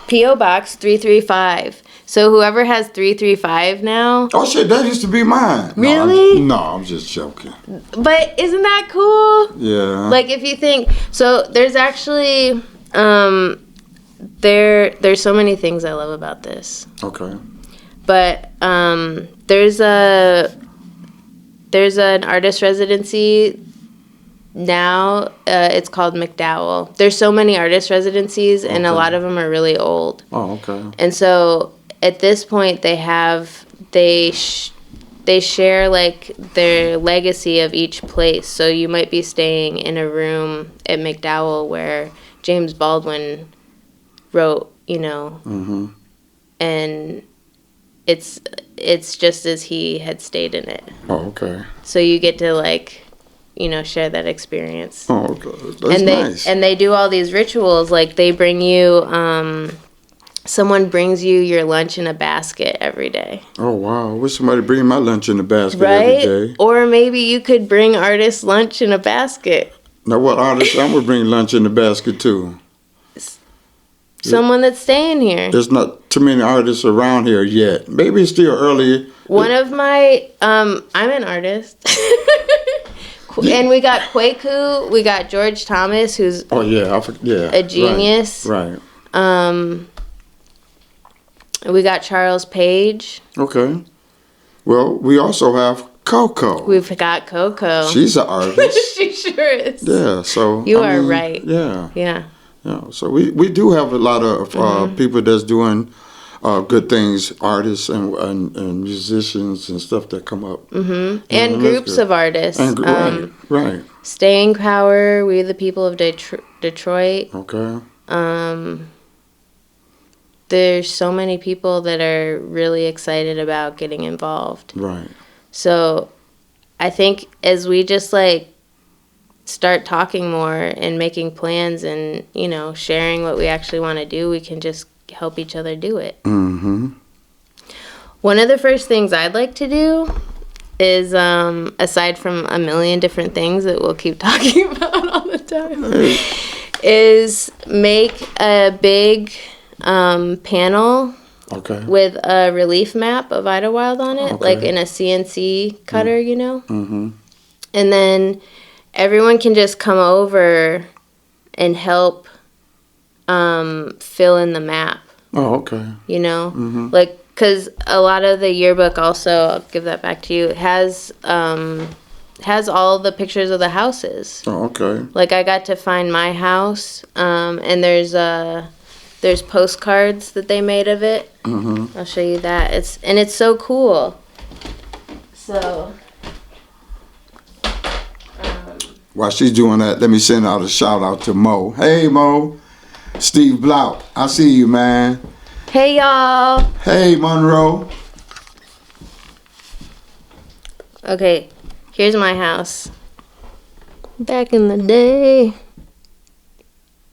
P.O. Box 335. So whoever has 335 now... Oh, shit, that used to be mine. Really? No, I'm just joking. But isn't that cool? Yeah. Like, if you think... So, there's actually... There's so many things I love about this. Okay. But there's an artist residency now. It's called McDowell. There's so many artist residencies, and a lot of them are really old. Oh, okay. And so at this point, they share like their legacy of each place. So you might be staying in a room at McDowell where James Baldwin wrote, and it's just as he had stayed in it. Oh, okay. So you get to share that experience. Oh, okay. That's nice. And they do all these rituals, like they bring you, someone brings you your lunch in a basket every day. Oh, wow. I wish somebody bring my lunch in a basket right? every day. Or maybe you could bring artists lunch in a basket. Now, what artist I'm going to bring lunch in the basket to? Someone that's staying here. There's not too many artists around here yet. Maybe it's still early. One of my, I'm an artist. And we got Kwaku, we got George Thomas, who's a genius. Right. We got Charles Page. Okay. Well, we also have Coco. We've got Coco. She's an artist. She sure is. Yeah, so... You are right. Yeah. Yeah. Yeah, so we do have a lot of people that's doing good things, artists and musicians and stuff that come up. Mm-hmm. And groups of artists. And, right. Staying Power, We the People of Detroit. Okay. There's so many people that are really excited about getting involved. Right. So I think as we just start talking more and making plans and, sharing what we actually want to do, we can just help each other do it. Mm-hmm. One of the first things I'd like to do is, aside from a million different things that we'll keep talking about all the time, is make a big panel with a relief map of Idlewild on it, like in a CNC cutter, Mm-hmm. And then everyone can just come over and help fill in the map. Oh, okay. Mm-hmm. Because a lot of the yearbook also, I'll give that back to you, has all the pictures of the houses. Oh, okay. I got to find my house, and there's postcards that they made of it. Mm-hmm. I'll show you that. It's so cool. So... While she's doing that, let me send out a shout out to Mo. Hey, Mo. Steve Blount. I see you, man. Hey, y'all. Hey, Monroe. Okay, here's my house. Back in the day.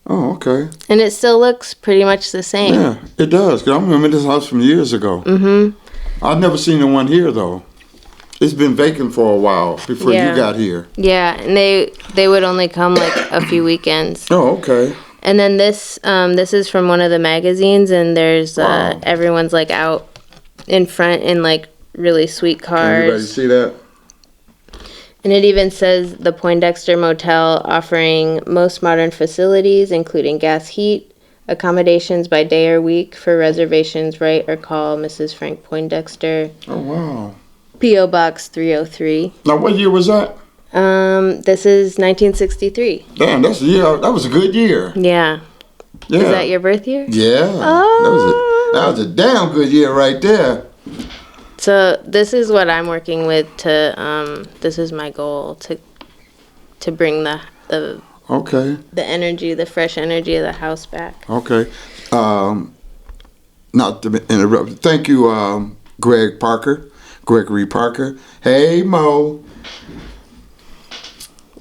Oh, okay. And it still looks pretty much the same. Yeah, it does. 'Cause I remember this house from years ago. Mm-hmm. I've never seen the one here, though. It's been vacant for a while before you got here. Yeah, and they would only come like a few weekends. Oh, okay. And then this is from one of the magazines, and there's everyone's like out in front in like really sweet cars. Can everybody see that? And it even says the Poindexter Motel offering most modern facilities, including gas heat, accommodations by day or week. For reservations, write or call Mrs. Frank Poindexter. Oh, wow. P.O. Box 303. Now, what year was that? This is 1963. Damn, that was a good year. Yeah. Yeah. Is that your birth year? Yeah. Oh. That was a damn good year right there. So this is what I'm working with this is my goal to bring the Okay. the energy, the fresh energy of the house back. Okay. Not to interrupt. Thank you, Gregory Parker. Hey, Mo.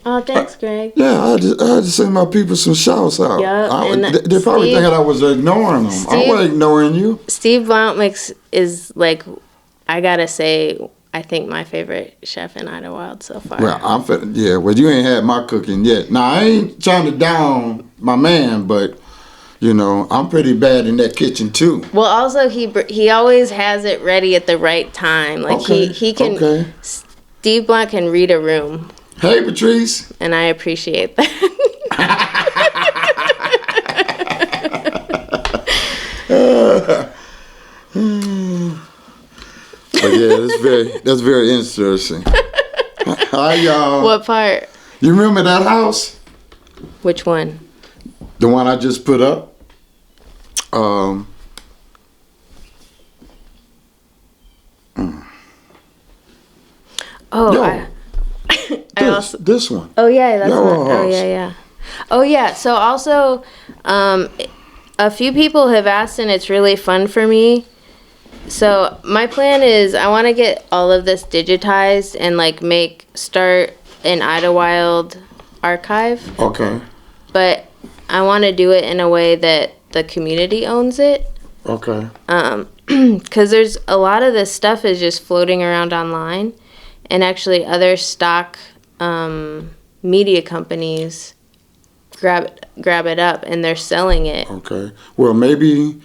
Oh, thanks, Greg. Yeah, I just send my people some shouts out. Yep. They probably thinking I was ignoring them. I wasn't ignoring you. Steve Blount is like, I gotta say, I think my favorite chef in Idlewild so far. Well, well, you ain't had my cooking yet. Now, I ain't trying to down my man, but, you know, I'm pretty bad in that kitchen, too. Well, also, he always has it ready at the right time. Like, he can, Steve Blount can read a room. Hey, Patrice. And I appreciate that. But yeah, that's very interesting. Hi, y'all. What part? You remember that house? Which one? The one I just put up. This one. Oh yeah, that's one. Oh yeah. Oh yeah. So also, a few people have asked, and it's really fun for me. So my plan is I want to get all of this digitized and like start an Idlewild archive. Okay. But I want to do it in a way that the community owns it. Okay. Because there's a lot of this stuff is just floating around online, and actually other stock media companies grab it up and they're selling it. Okay. Well, maybe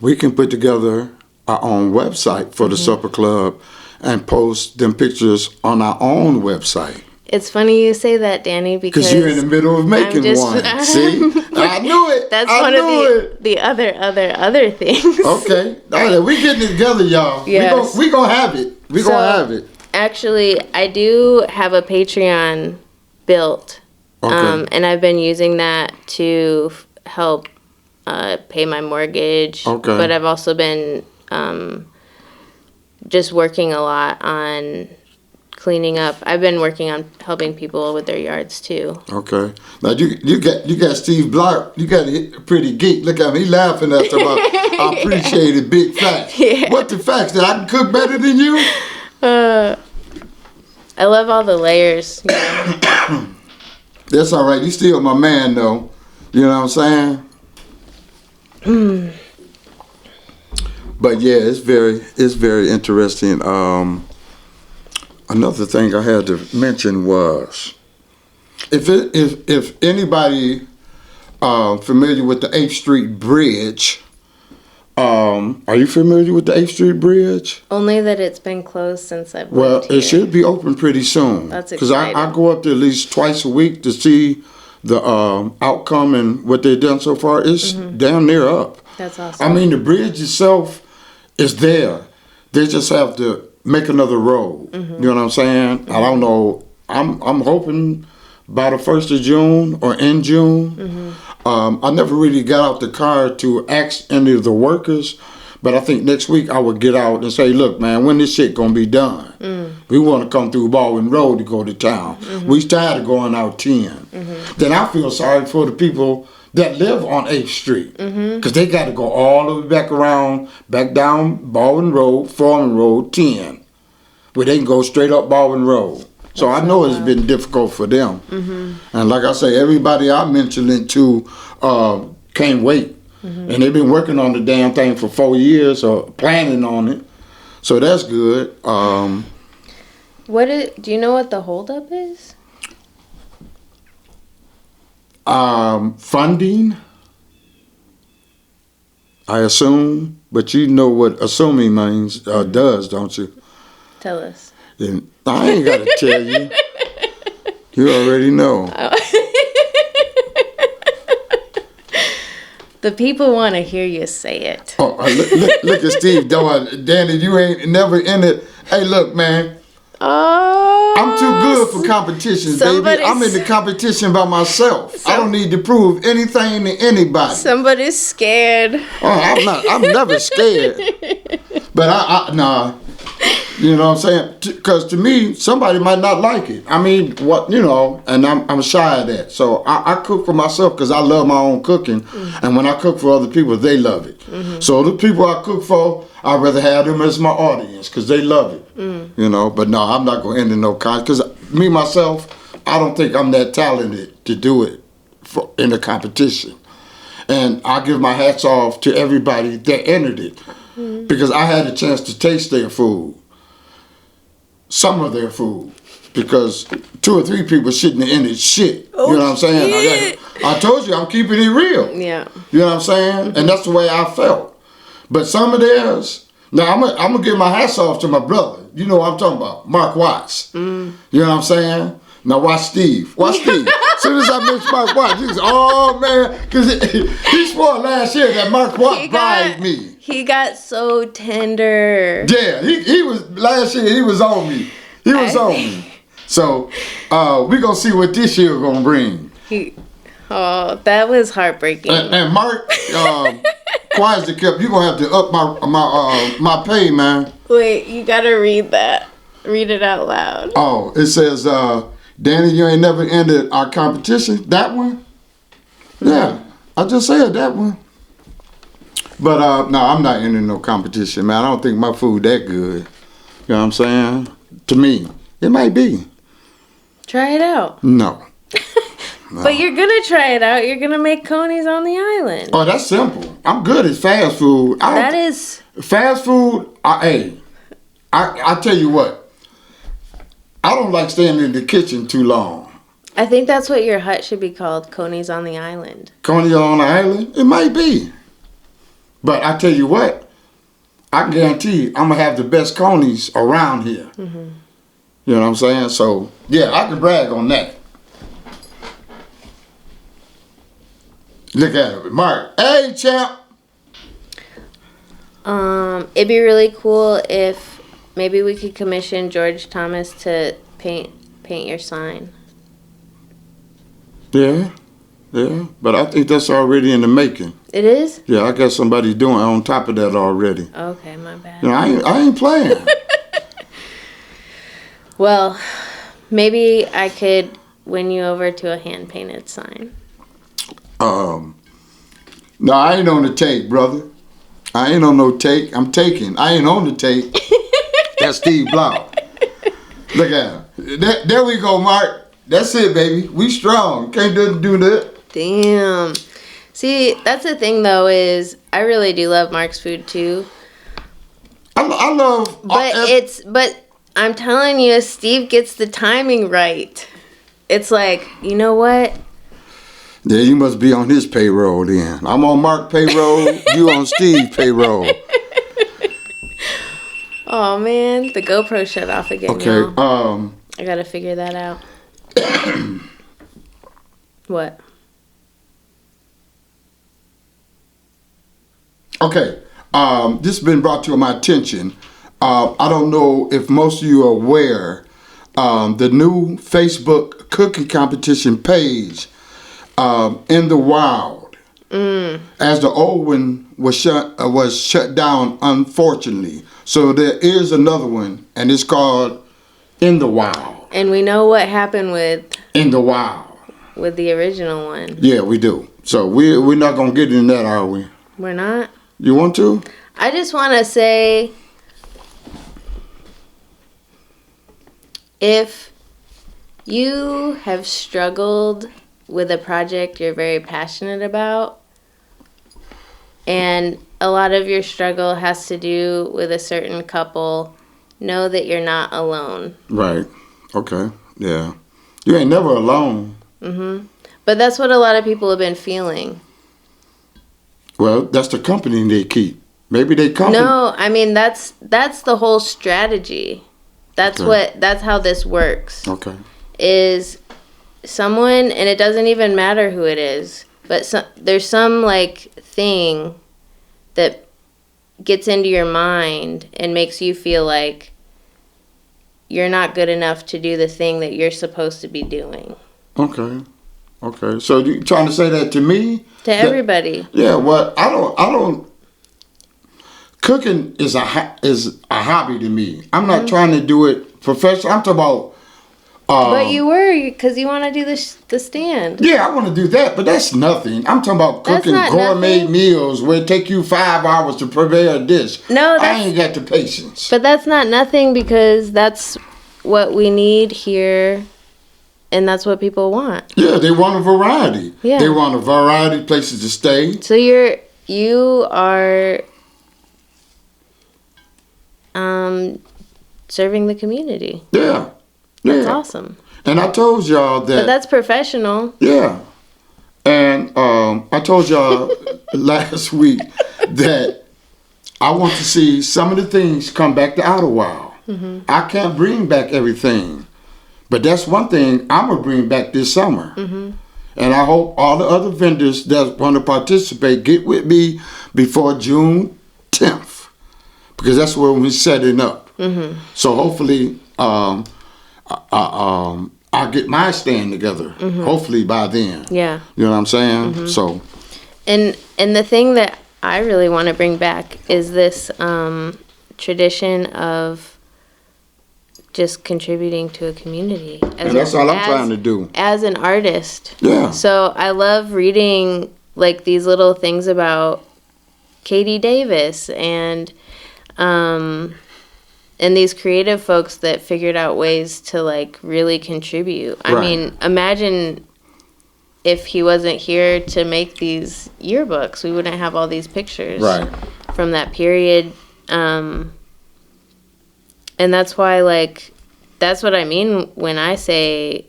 we can put together our own website for the Supper Club and post them pictures on our own website. It's funny you say that, Danny, because you're in the middle of making one. See? I knew it. That's one of the other things. Okay. All right, we getting it together, y'all. Yes. We gonna have it. We gonna have it. Actually, I do have a Patreon built. Okay. And I've been using that to help pay my mortgage. Okay. But I've also been just working a lot on cleaning up. I've been working on helping people with their yards too. Okay. Now you got Steve Blount. You got a pretty geek. Look at him. He laughing at about I appreciate it, big facts. Yeah. What the facts? That I can cook better than you? I love all the layers. You know? That's all right. You still my man though. You know what I'm saying? But yeah, it's very interesting. Another thing I had to mention was if anybody familiar with the 8th Street Bridge, are you familiar with the 8th Street Bridge? Only that it's been closed since I've Well, lived here. it should be open pretty soon. That's exciting. Because I go up there at least twice a week to see the outcome and what they've done so far. It's damn near up. That's awesome. I mean, the bridge itself is there. They just have to make another road. You know what I'm saying? I don't know. I'm hoping by the 1st of June or in June. I never really got out the car to ask any of the workers, but I think next week I would get out and say, look, man, when this shit gonna be done? We want to come through Baldwin Road to go to town. We tired of going out 10. Then I feel sorry for the people that live on 8th Street, because they got to go all the way back around, back down Baldwin Road, Foreman Road, 10, where they can go straight up Baldwin Road. So I know it's been difficult for them. And like I say, everybody I mentioned it to can't wait. And they've been working on the damn thing for 4 years or planning on it. So that's good. Do you know what the holdup is? Funding, I assume, but you know what assuming means, does, don't you? Tell us. And I ain't got to tell you. You already know. The people want to hear you say it. Oh, look at Steve doing. Danny, you ain't never in it. Hey, look, man. Oh, I'm too good for competitions, baby. I'm in the competition by myself. I don't need to prove anything to anybody. Somebody's scared. Oh, I'm not. I'm never scared. But nah. You know what I'm saying? Because to me, somebody might not like it. I mean, and I'm shy of that. So I cook for myself because I love my own cooking. Mm-hmm. And when I cook for other people, they love it. Mm-hmm. So the people I cook for, I'd rather have them as my audience because they love it. Mm. But no, I'm not going to end in no contest. Because me, myself, I don't think I'm that talented to do it in a competition. And I give my hats off to everybody that entered it. Mm-hmm. Because I had a chance to taste their food. Some of their food, because 2 or 3 people shouldn't have ended shit. Oh, you know what I'm saying? I told you I'm keeping it real. Yeah. You know what I'm saying? Mm-hmm. And that's the way I felt. But some of theirs, now I'm gonna give my hats off to my brother. You know what I'm talking about, Mark Watts. Mm. You know what I'm saying? Now watch Steve. Watch Steve. As soon as I mentioned Mark Watts, he was, oh man, because he swore last year that Mark Watts bribed me. He got so tender. Yeah, he was last year. He was on me. He was on me. So we gonna see what this year gonna bring. That was heartbreaking. And Mark, quiet as the kept. You gonna have to up my pay, man. Wait, you gotta read that. Read it out loud. Oh, it says, Danny, you ain't never ended our competition. That one? Yeah, I just said that one. But no, I'm not entering no competition, man. I don't think my food that good. You know what I'm saying? To me, it might be. Try it out. No. No. But you're gonna try it out. You're gonna make conies on the island. Oh, that's simple. I'm good at fast food. Fast food. I tell you what. I don't like staying in the kitchen too long. I think that's what your hut should be called, Conies on the Island. Conies on the Island? It might be. But I tell you what, I guarantee you, I'm going to have the best conies around here. Mm-hmm. You know what I'm saying? So, yeah, I can brag on that. Look at it. Mark. Hey, champ. It'd be really cool if maybe we could commission George Thomas to paint your sign. Yeah. Yeah, but I think that's already in the making. It is? Yeah, I got somebody doing on top of that already. Okay, my bad. I ain't playing. Well, maybe I could win you over to a hand-painted sign. No, I ain't on the take, brother. I ain't on no take. I'm taking. I ain't on the take. That's Steve Blau. Look at him. There we go, Mark. That's it, baby. We strong. Can't do that. Damn. See, that's the thing, though, is I really do love Mark's food, too. I love... But I'm telling you, Steve gets the timing right. It's like, you know what? Yeah, you must be on his payroll, then. I'm on Mark's payroll. You on Steve's payroll. Oh, man. The GoPro shut off again, okay, y'all. I gotta figure that out. What? Okay, this has been brought to my attention. I don't know if most of you are aware, the new Facebook cookie competition page, In the Wild, as the old one was shut down, unfortunately. So there is another one, and it's called In the Wild. And we know what happened with In the Wild. With the original one. Yeah, we do. So we're not gonna get in that, are we? We're not. You want to? I just want to say, if you have struggled with a project you're very passionate about, and a lot of your struggle has to do with a certain couple know that you're not alone. Right. Okay. Yeah. You ain't never alone. But that's what a lot of people have been feeling. Well, that's the company they keep. Maybe they come. No, I mean that's the whole strategy. That's that's how this works. Okay. Is someone, and it doesn't even matter who it is, but there's some like thing that gets into your mind and makes you feel like you're not good enough to do the thing that you're supposed to be doing. Okay. Okay. So you trying to say that to me? To everybody. Yeah. Well, I don't. Cooking is a hobby to me. I'm not trying to do it professionally. I'm talking about. But you were, because you want to do the stand. Yeah, I want to do that, but that's nothing. I'm talking about cooking gourmet meals where it take you 5 hours to prepare a dish. No, I ain't got the patience. But that's not nothing, because that's what we need here, and that's what people want. Yeah, they want a variety. Yeah. They want a variety of places to stay. So you are serving the community. Yeah. That's awesome. And I told y'all that. But that's professional. Yeah. And I told y'all last week that I want to see some of the things come back to Ottawa. I can't bring back everything. But that's one thing I'm going to bring back this summer. And I hope all the other vendors that want to participate get with me before June 10th. Because that's where we're setting up. So hopefully I'll get my stand together. Hopefully by then. Yeah. You know what I'm saying? So. And the thing that I really want to bring back is this tradition of just contributing to a community. And that's all I'm trying to do. As an artist. Yeah. So I love reading like these little things about Katie Davis and these creative folks that figured out ways to like really contribute. I mean, imagine if he wasn't here to make these yearbooks, we wouldn't have all these pictures from that period. And that's why, like, that's what I mean when I say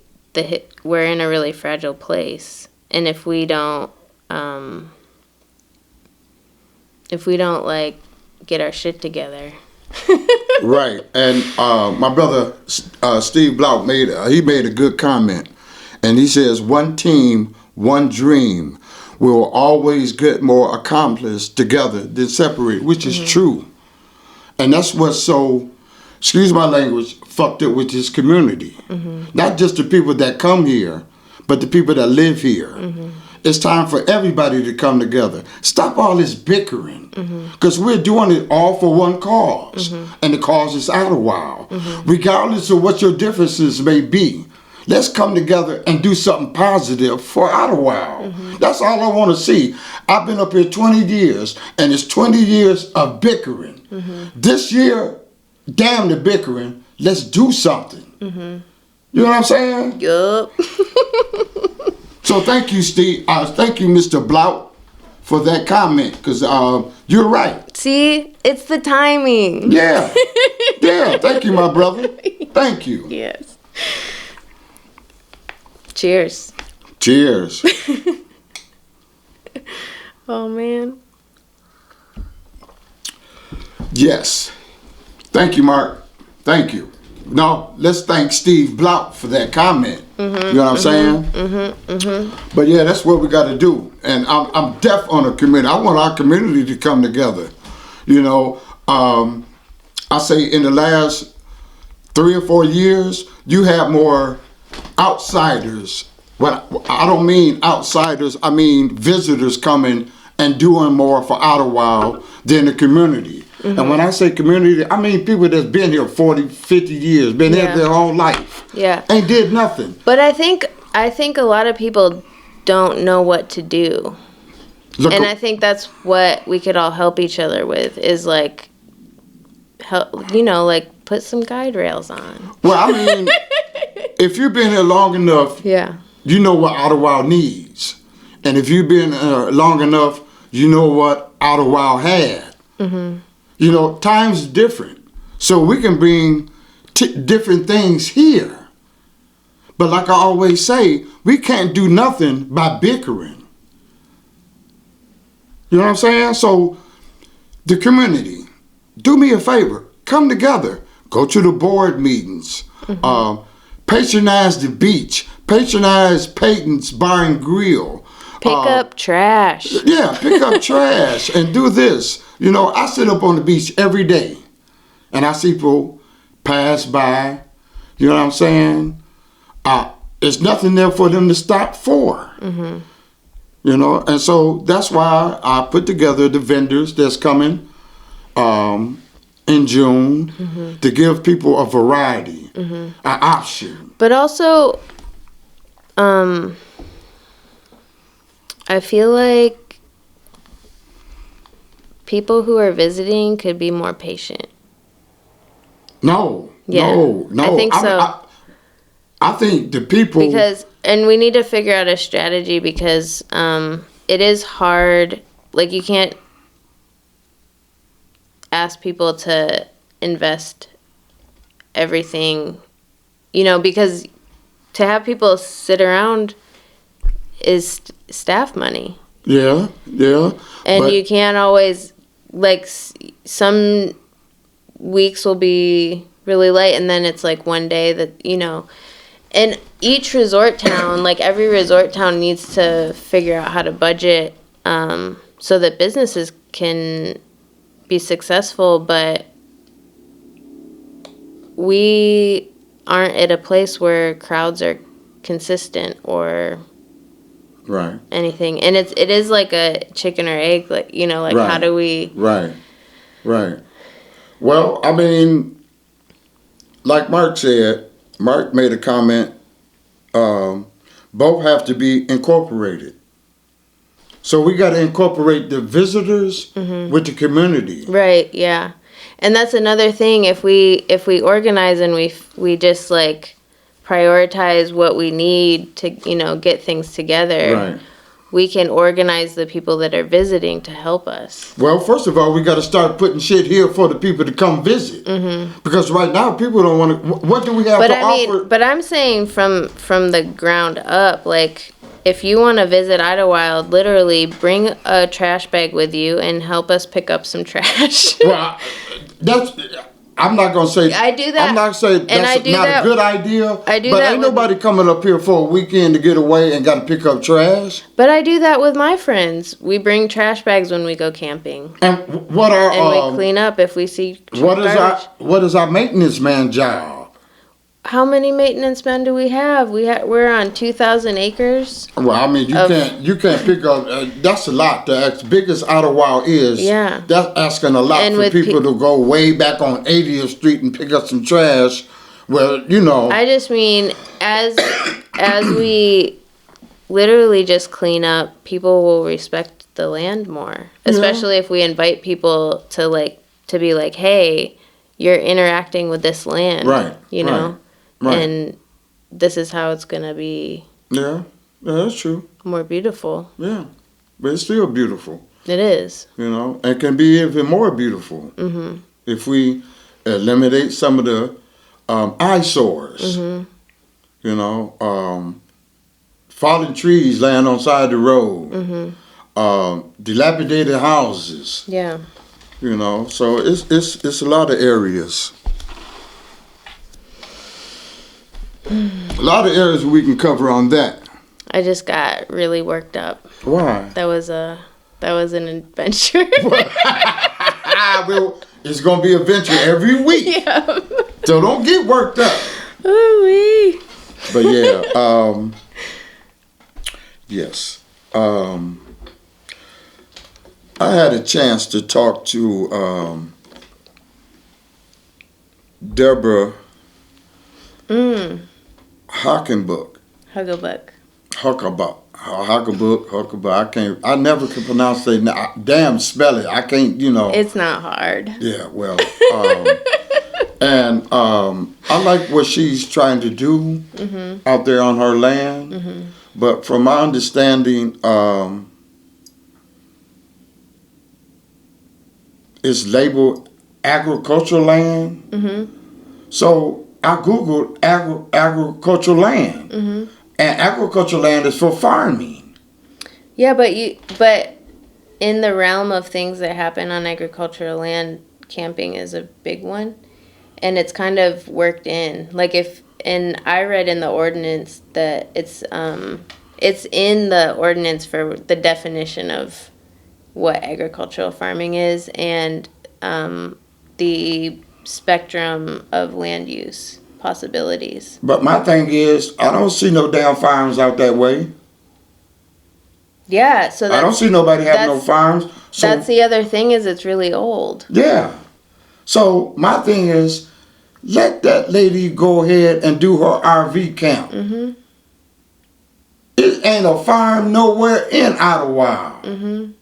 we're in a really fragile place. And if we don't like get our shit together. Right. And my brother Steve Blount made a good comment, and he says, "One team, one dream. We will always get more accomplished together than separate," which is true. And that's what's so, excuse my language, fucked up with this community. Not just the people that come here, but the people that live here. It's time for everybody to come together. Stop all this bickering. Because we're doing it all for one cause. And the cause is Ottawa. Regardless of what your differences may be, let's come together and do something positive for Ottawa. That's all I want to see. I've been up here 20 years, and it's 20 years of bickering. This year, damn the bickering, let's do something. You know what I'm saying? Yup. So thank you, Steve. Thank you, Mr. Blount, for that comment, because you're right. See, it's the timing. Yeah. Yeah, thank you, my brother. Thank you. Yes. Cheers. Cheers. Oh, man. Yes. Thank you, Mark. Thank you. No, let's thank Steve Blount for that comment. You know what I'm saying? But yeah, that's what we got to do. And I'm deaf on the community. I want our community to come together. You know, I say in the last 3 or 4 years, you have more outsiders. Well, I don't mean outsiders. I mean visitors coming and doing more for Ottawa than the community. And when I say community, I mean people that's been here 40, 50 years, been here their whole life. Yeah. Ain't did nothing. But I think a lot of people don't know what to do. And I think that's what we could all help each other with, is like help, like put some guide rails on. Well, I mean, if you've been here long enough, you know what Ottawa needs. And if you've been long enough, you know what Ottawa had. You know, times different. So we can bring different things here. But like I always say, we can't do nothing by bickering. You know what I'm saying? So the community, do me a favor, come together, go to the board meetings, patronize the beach, patronize Peyton's Bar and Grill. Pick up trash. Yeah, pick up trash and do this. You know, I sit up on the beach every day and I see people pass by. You know what I'm saying? There's nothing there for them to stop for. You know, and so that's why I put together the vendors that's coming in June to give people a variety, an option. But also, I feel like people who are visiting could be more patient. No. I think so. I think the people... And we need to figure out a strategy because it is hard. Like, you can't ask people to invest everything, you know, because to have people sit around is staff money. Yeah. And you can't always, like, some weeks will be really light, and then it's like one day that, you know, and each resort town, like every resort town needs to figure out how to budget so that businesses can be successful, but we aren't at a place where crowds are consistent or anything. And it is like a chicken or egg, like, you know, like how do we... Right. Well, I mean, like Mark said, Mark made a comment, both have to be incorporated. So we got to incorporate the visitors with the community. Right, yeah. And that's another thing, if we organize and we just like prioritize what we need to, you know, get things together, we can organize the people that are visiting to help us. Well, first of all, we got to start putting shit here for the people to come visit. Because right now, people don't want to... What do we have to offer? But I'm saying from the ground up, like, if you want to visit Idlewild, literally bring a trash bag with you and help us pick up some trash. Well, I'm not going to say... I do that. I'm not saying that's not a good idea. I do but that. But ain't nobody coming up here for a weekend to get away and got to pick up trash. But I do that with my friends. We bring trash bags when we go camping. And what are... And we clean up if we see garbage. What is our maintenance man job? How many maintenance men do we have? We're on 2,000 acres. Well, I mean, you can't pick up. That's a lot. As big as Idlewild is, that's asking a lot for people to go way back on 80th Street and pick up some trash. Well, you know. I just mean as we literally just clean up, people will respect the land more. Especially if we invite people to be like, hey, you're interacting with this land, right? You know. Right. And this is how it's going to be. Yeah, that's true. More beautiful. Yeah, but it's still beautiful. It is. You know, and can be even more beautiful if we eliminate some of the eyesores. You know, fallen trees laying on side of the road, dilapidated houses. Yeah. You know, so it's a lot of areas. A lot of areas we can cover on that. I just got really worked up. Why? That was an adventure. Well, it's gonna be an adventure every week. Yeah. So don't get worked up. Ooh-wee. But yeah, yes. I had a chance to talk to Deborah Huckenbuck. I never can pronounce it. Damn, spell it. I can't, you know. It's not hard. Yeah, well. And I like what she's trying to do out there on her land. But from my understanding, it's labeled agricultural land. Mm-hmm. So I Googled agricultural land. Mm-hmm. And agricultural land is for farming. Yeah, but in the realm of things that happen on agricultural land, camping is a big one. And it's kind of worked in. Like and I read in the ordinance that it's in the ordinance for the definition of what agricultural farming is and the spectrum of land use possibilities. But my thing is, I don't see no damn farms out that way. Yeah, so I don't see nobody having no farms. So, that's the other thing is it's really old. Yeah. So my thing is, let that lady go ahead and do her RV camp. Mm-hmm. It ain't a farm nowhere in Idlewild. Mm-hmm.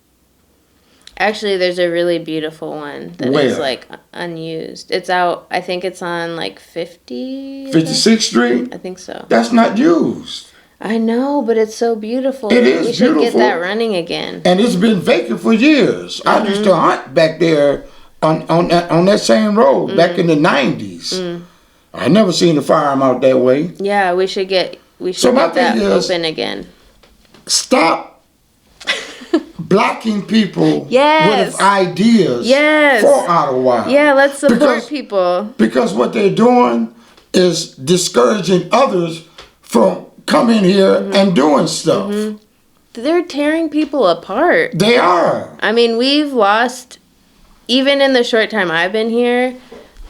Actually, there's a really beautiful one that is like unused. It's out, I think it's on like 56th Street? I think so. That's not used. I know, but it's so beautiful. It is beautiful. We should get that running again. And it's been vacant for years. Mm-hmm. I used to hunt back there on that same road back in the 90s. I never seen a farm out that way. Yeah, we should get that open again. Stop blocking people with ideas for Idlewild. Yeah, let's support people. Because what they're doing is discouraging others from coming here and doing stuff. Mm-hmm. They're tearing people apart. They are. I mean, we've lost, even in the short time I've been here,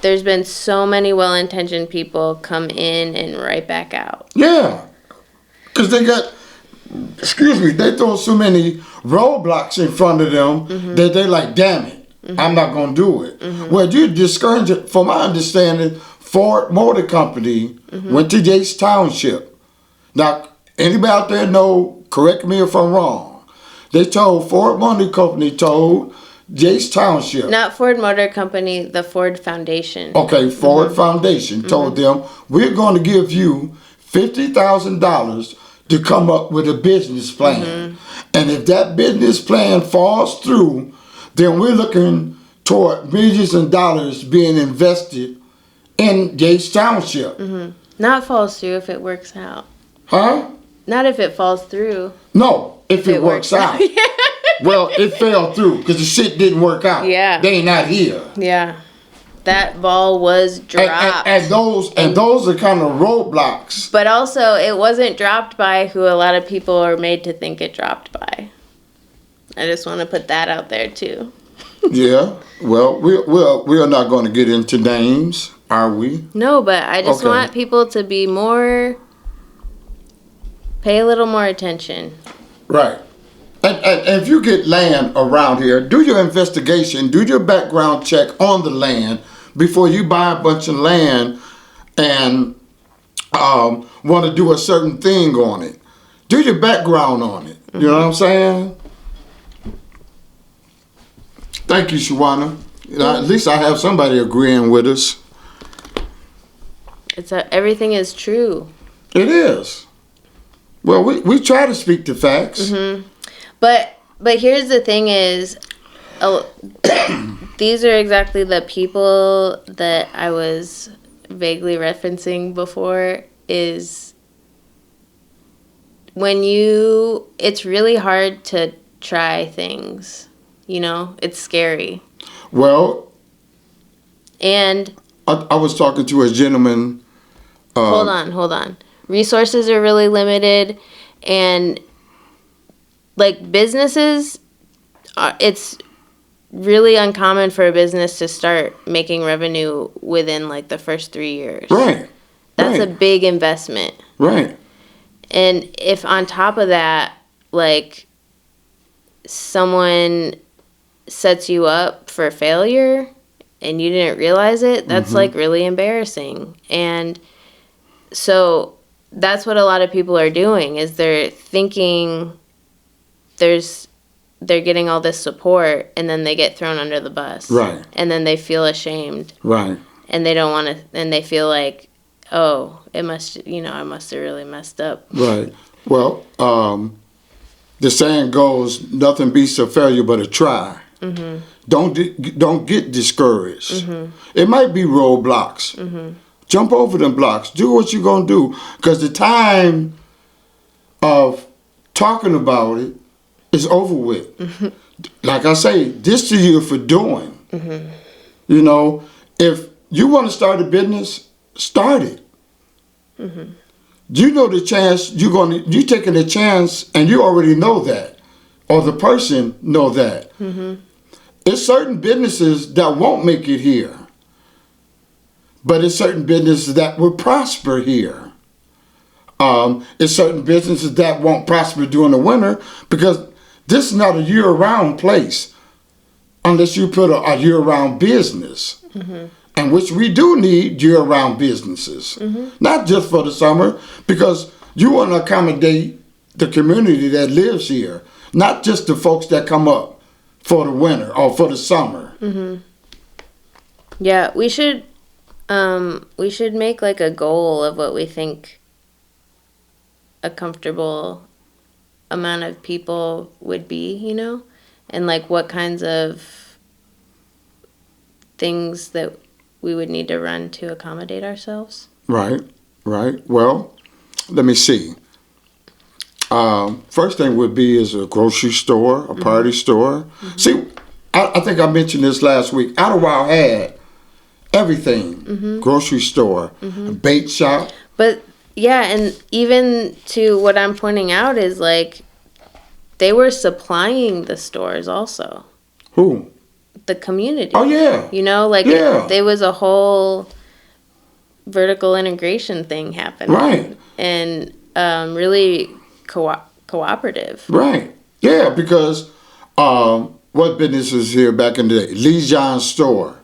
there's been so many well-intentioned people come in and right back out. Yeah. Because they throw so many roadblocks in front of them that they're like, damn it, I'm not going to do it. Mm-hmm. Well, you discourage it. From my understanding, Ford Motor Company went to Yates Township. Now, anybody out there know, correct me if I'm wrong, Ford Motor Company told Yates Township. Not Ford Motor Company, the Ford Foundation. Okay, Ford Foundation told them, we're going to give you $50,000 to come up with a business plan. And if that business plan falls through, then we're looking toward millions of dollars being invested in Yates Township. Not falls through if it works out. Huh? Not if it falls through. No, if it works out. Well, it fell through because the shit didn't work out. Yeah. They ain't not here. Yeah. That ball was dropped. And those are kind of roadblocks. But also, it wasn't dropped by who a lot of people are made to think it dropped by. I just want to put that out there, too. Yeah. Well, we are not going to get into names, are we? No, but I just want people to be pay a little more attention. Right. And if you get land around here, do your investigation, do your background check on the land before you buy a bunch of land and want to do a certain thing on it. Do your background on it. You know what I'm saying? Thank you, Shawana. At least I have somebody agreeing with us. Everything is true. It is. Well, we try to speak the facts. But here's the thing is, these are exactly the people that I was vaguely referencing before, is it's really hard to try things, it's scary. Well, and I was talking to a gentleman. Hold on. Resources are really limited, and like businesses, it's really uncommon for a business to start making revenue within like the first 3 years. Right. That's a big investment. Right. And if on top of that, like someone sets you up for failure and you didn't realize it, that's like really embarrassing. And so that's what a lot of people are doing, is they're thinking they're getting all this support, and then they get thrown under the bus. Right. And then they feel ashamed. Right. And they don't want to, and they feel like, oh, I must have really messed up. Right. Well, the saying goes, nothing beats a failure but a try. Mm-hmm. Don't get discouraged. Mm-hmm. It might be roadblocks. Mm-hmm. Jump over them blocks. Do what you're going to do. Because the time of talking about it is over with. Mm-hmm. Like I say, this is the year for doing. Mm-hmm. You know, if you want to start a business, start it. Mm-hmm. You know the chance you taking a chance, and you already know that, or the person know that. Mm-hmm. It's certain businesses that won't make it here, but it's certain businesses that will prosper here. It's certain businesses that won't prosper during the winter because this is not a year-round place unless you put a year-round business. Mm-hmm. And which we do need year-round businesses, not just for the summer, because you want to accommodate the community that lives here, not just the folks that come up for the winter or for the summer. Mm-hmm. Yeah, we should make like a goal of what we think a comfortable amount of people would be, you know, and like what kinds of things that we would need to run to accommodate ourselves. Right. Well, let me see. First thing would be is a grocery store, a party store. Mm-hmm. See, I think I mentioned this last week. Idlewild had everything. Grocery store, a bait shop. But yeah, and even to what I'm pointing out is like they were supplying the stores also. Who? The community. Oh yeah. You know, like there was a whole vertical integration thing happening. Right. And really cooperative. Right. Yeah, because what businesses here back in the day? Lee John's store.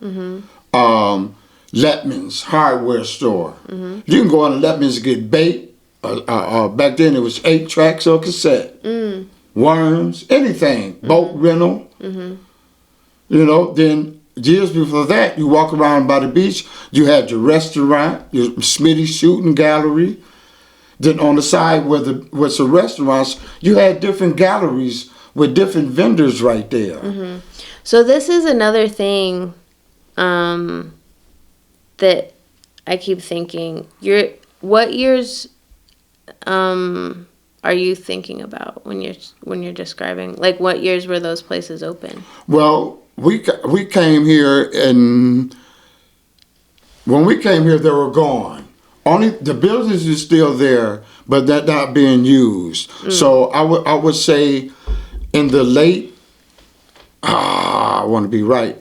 Letman's hardware store. You can go on to Letman's and get bait. Back then it was 8 tracks or cassette. Worms, anything. Boat rental. You know, then years before that, you walk around by the beach, you had your restaurant, your Smitty's shooting gallery. Then on the side where the restaurants, you had different galleries with different vendors right there. So this is another thing that I keep thinking. What years are you thinking about when you're describing, like, what years were those places open? Well, we came here, and when we came here, they were gone. Only the buildings is still there, but they're not being used. So I would say in the late, I want to be right,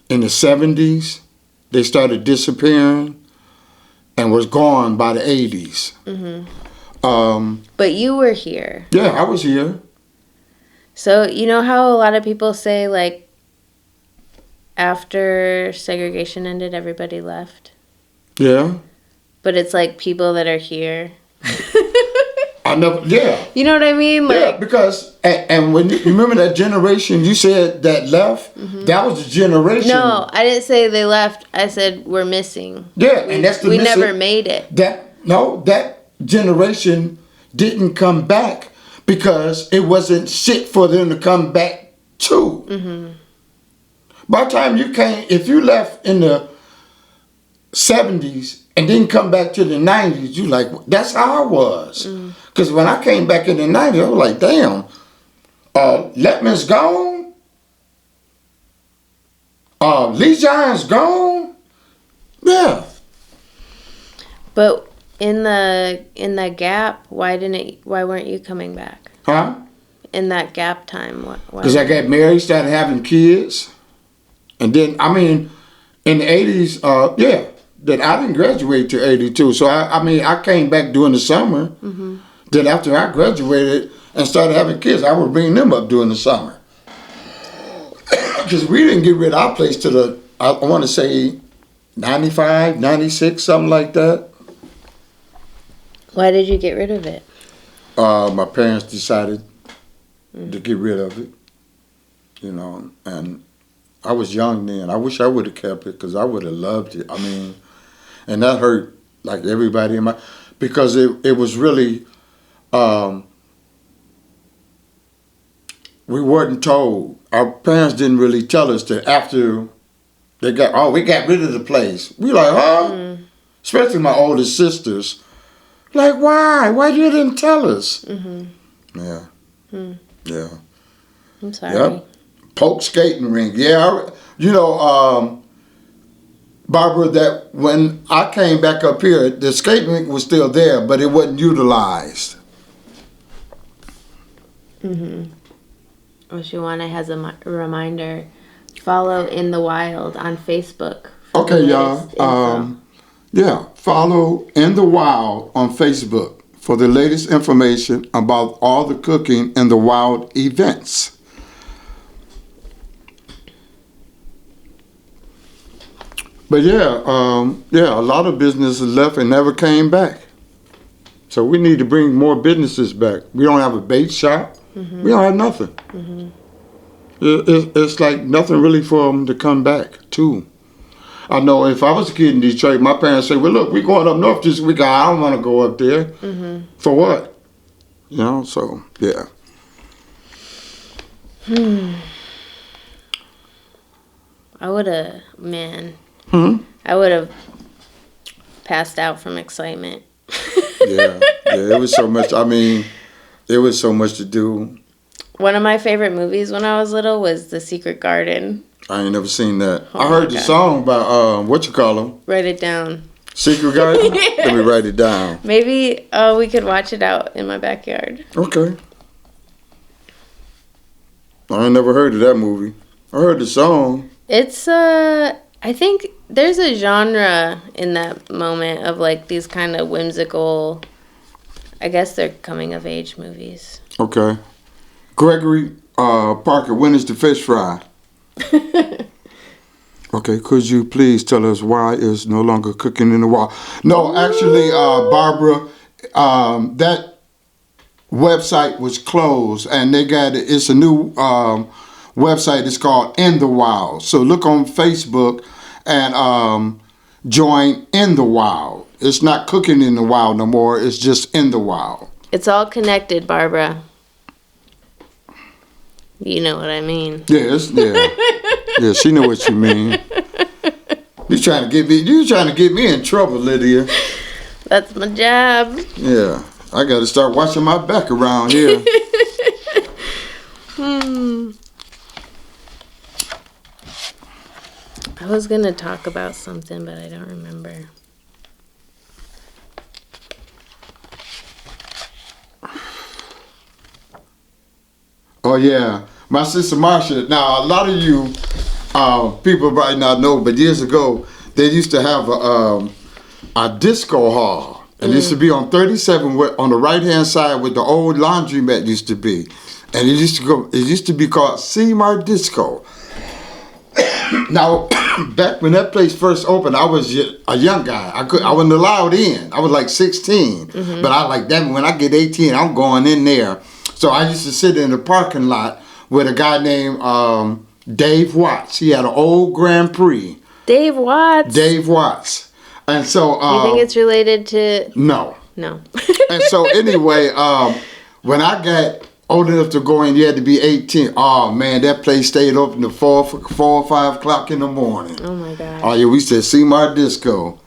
in the 70s, they started disappearing and was gone by the 80s. But you were here. Yeah, I was here. So you know how a lot of people say, like, after segregation ended, everybody left? Yeah. But it's like people that are here. I never, yeah. You know what I mean? Like, yeah, because, and when you remember that generation you said that left, that was the generation. No, I didn't say they left. I said we're missing. Yeah, and that's the we never made it. That generation didn't come back because it wasn't shit for them to come back to. By the time you came, if you left in the 70s and didn't come back to the 90s, you like, that's how I was. Because when I came back in the 90s, I was like, damn, Letman's gone? Lee John's gone? Yeah. But in the gap, why weren't you coming back? Huh? In that gap time, why? Because I got married, started having kids. And then, I mean, in the 80s, yeah, that I didn't graduate till 82. So, I came back during the summer. Then after I graduated and started having kids, I would bring them up during the summer. Because we didn't get rid of our place till I want to say 95, 96, something like that. Why did you get rid of it? My parents decided to get rid of it, you know, and I was young then. I wish I would have kept it because I would have loved it. I mean, and that hurt like everybody in because it was really, we weren't told. Our parents didn't really tell us that after we got rid of the place. We like, huh? Mm. Especially my older sisters. Like, why? Why you didn't tell us? Mm-hmm. Yeah. Mm. Yeah. I'm sorry. Yep. Polk skating rink. Yeah. Barbara, that when I came back up here, the skating rink was still there, but it wasn't utilized. Mm-hmm. Oshiwana has a reminder. Follow In the Wild on Facebook. Okay, y'all. Follow In the Wild on Facebook for the latest information about all the cooking in the wild events. But a lot of businesses left and never came back. So we need to bring more businesses back. We don't have a bait shop. Mm-hmm. We don't have nothing. Mm-hmm. It's like nothing really for them to come back to. I know if I was a kid in Detroit, my parents say, well, look, we're going up north this week. I don't want to go up there. Mm-hmm. For what? So, yeah. I would have passed out from excitement. Yeah, it was so much. I mean, it was so much to do. One of my favorite movies when I was little was The Secret Garden. I ain't never seen that. I heard the song by, what you call them? Write it down. Secret Garden? Yeah. Let me write it down. Maybe we could watch it out in my backyard. Okay. I ain't never heard of that movie. I heard the song. It's, I think there's a genre in that moment of like these kind of whimsical, I guess they're coming of age movies. Okay. Gregory Parker, when is the fish fry? Okay, could you please tell us why it's no longer cooking in the wild? No, actually, Barbara, that website was closed, and it's a new website. It's called In the Wild. So look on Facebook and join In the Wild. It's not cooking in the wild no more. It's just In the Wild. It's all connected, Barbara. You know what I mean. Yes, yeah. Yeah, she know what you mean. You trying to get me in trouble, Lydia. That's my job. Yeah. I gotta start watching my back around here. I was gonna talk about something, but I don't remember. Oh yeah, my sister Marsha. Now a lot of you people probably not know, but years ago they used to have a disco hall, and it used to be on 37 on the right hand side where the old laundromat used to be, and it used to be called Seymour Disco. Now, back when that place first opened, I was a young guy. I wasn't allowed in. I was like 16, but I like that. When I get 18, I'm going in there. So I used to sit in the parking lot with a guy named Dave Watts. He had an old Grand Prix. Dave Watts. Dave Watts. And so... you think it's related to... No. No. And so anyway, when I got old enough to go in, you had to be 18. Oh, man, that place stayed open to 4 or 5 o'clock in the morning. Oh, my God. Oh, yeah, we said Seymour Disco.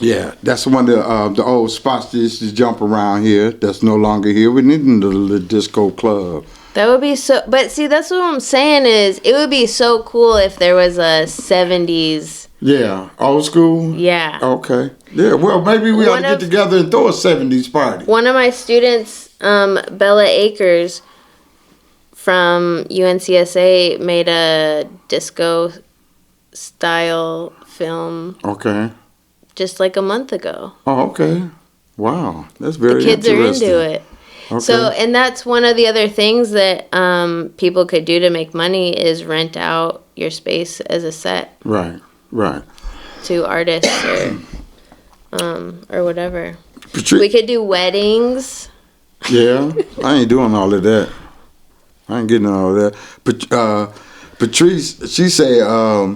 Yeah, that's one of the old spots that used to jump around here. That's no longer here. We need the disco club. That would be so... But see, that's what I'm saying is, it would be so cool if there was a 70s... Yeah, old school? Yeah. Okay. Yeah, well, maybe we ought to get together and throw a 70s party. One of my students, Bella Akers, from UNCSA, made a disco-style film. Okay. Just like a month ago. Oh, okay. Wow. That's very interesting. The kids are into it. Okay. So, and that's one of the other things that people could do to make money is rent out your space as a set. Right. Right. To artists or whatever. We could do weddings. Yeah, I ain't doing all of that. I ain't getting all of that. Patrice, she say a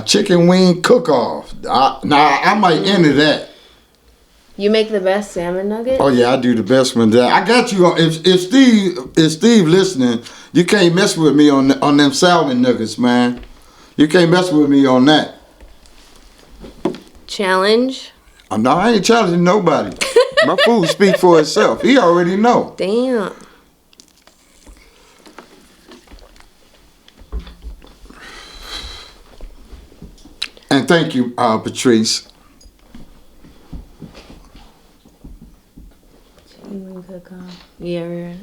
chicken wing cook-off. Now I might enter that. You make the best salmon nuggets? Oh yeah, I do the best one. I got you on. If Steve listening, you can't mess with me on them salmon nuggets, man. You can't mess with me on that. Challenge? No, I ain't challenging nobody. My food speak for itself. He already know. Damn. And thank you, Patrice. Yeah, right.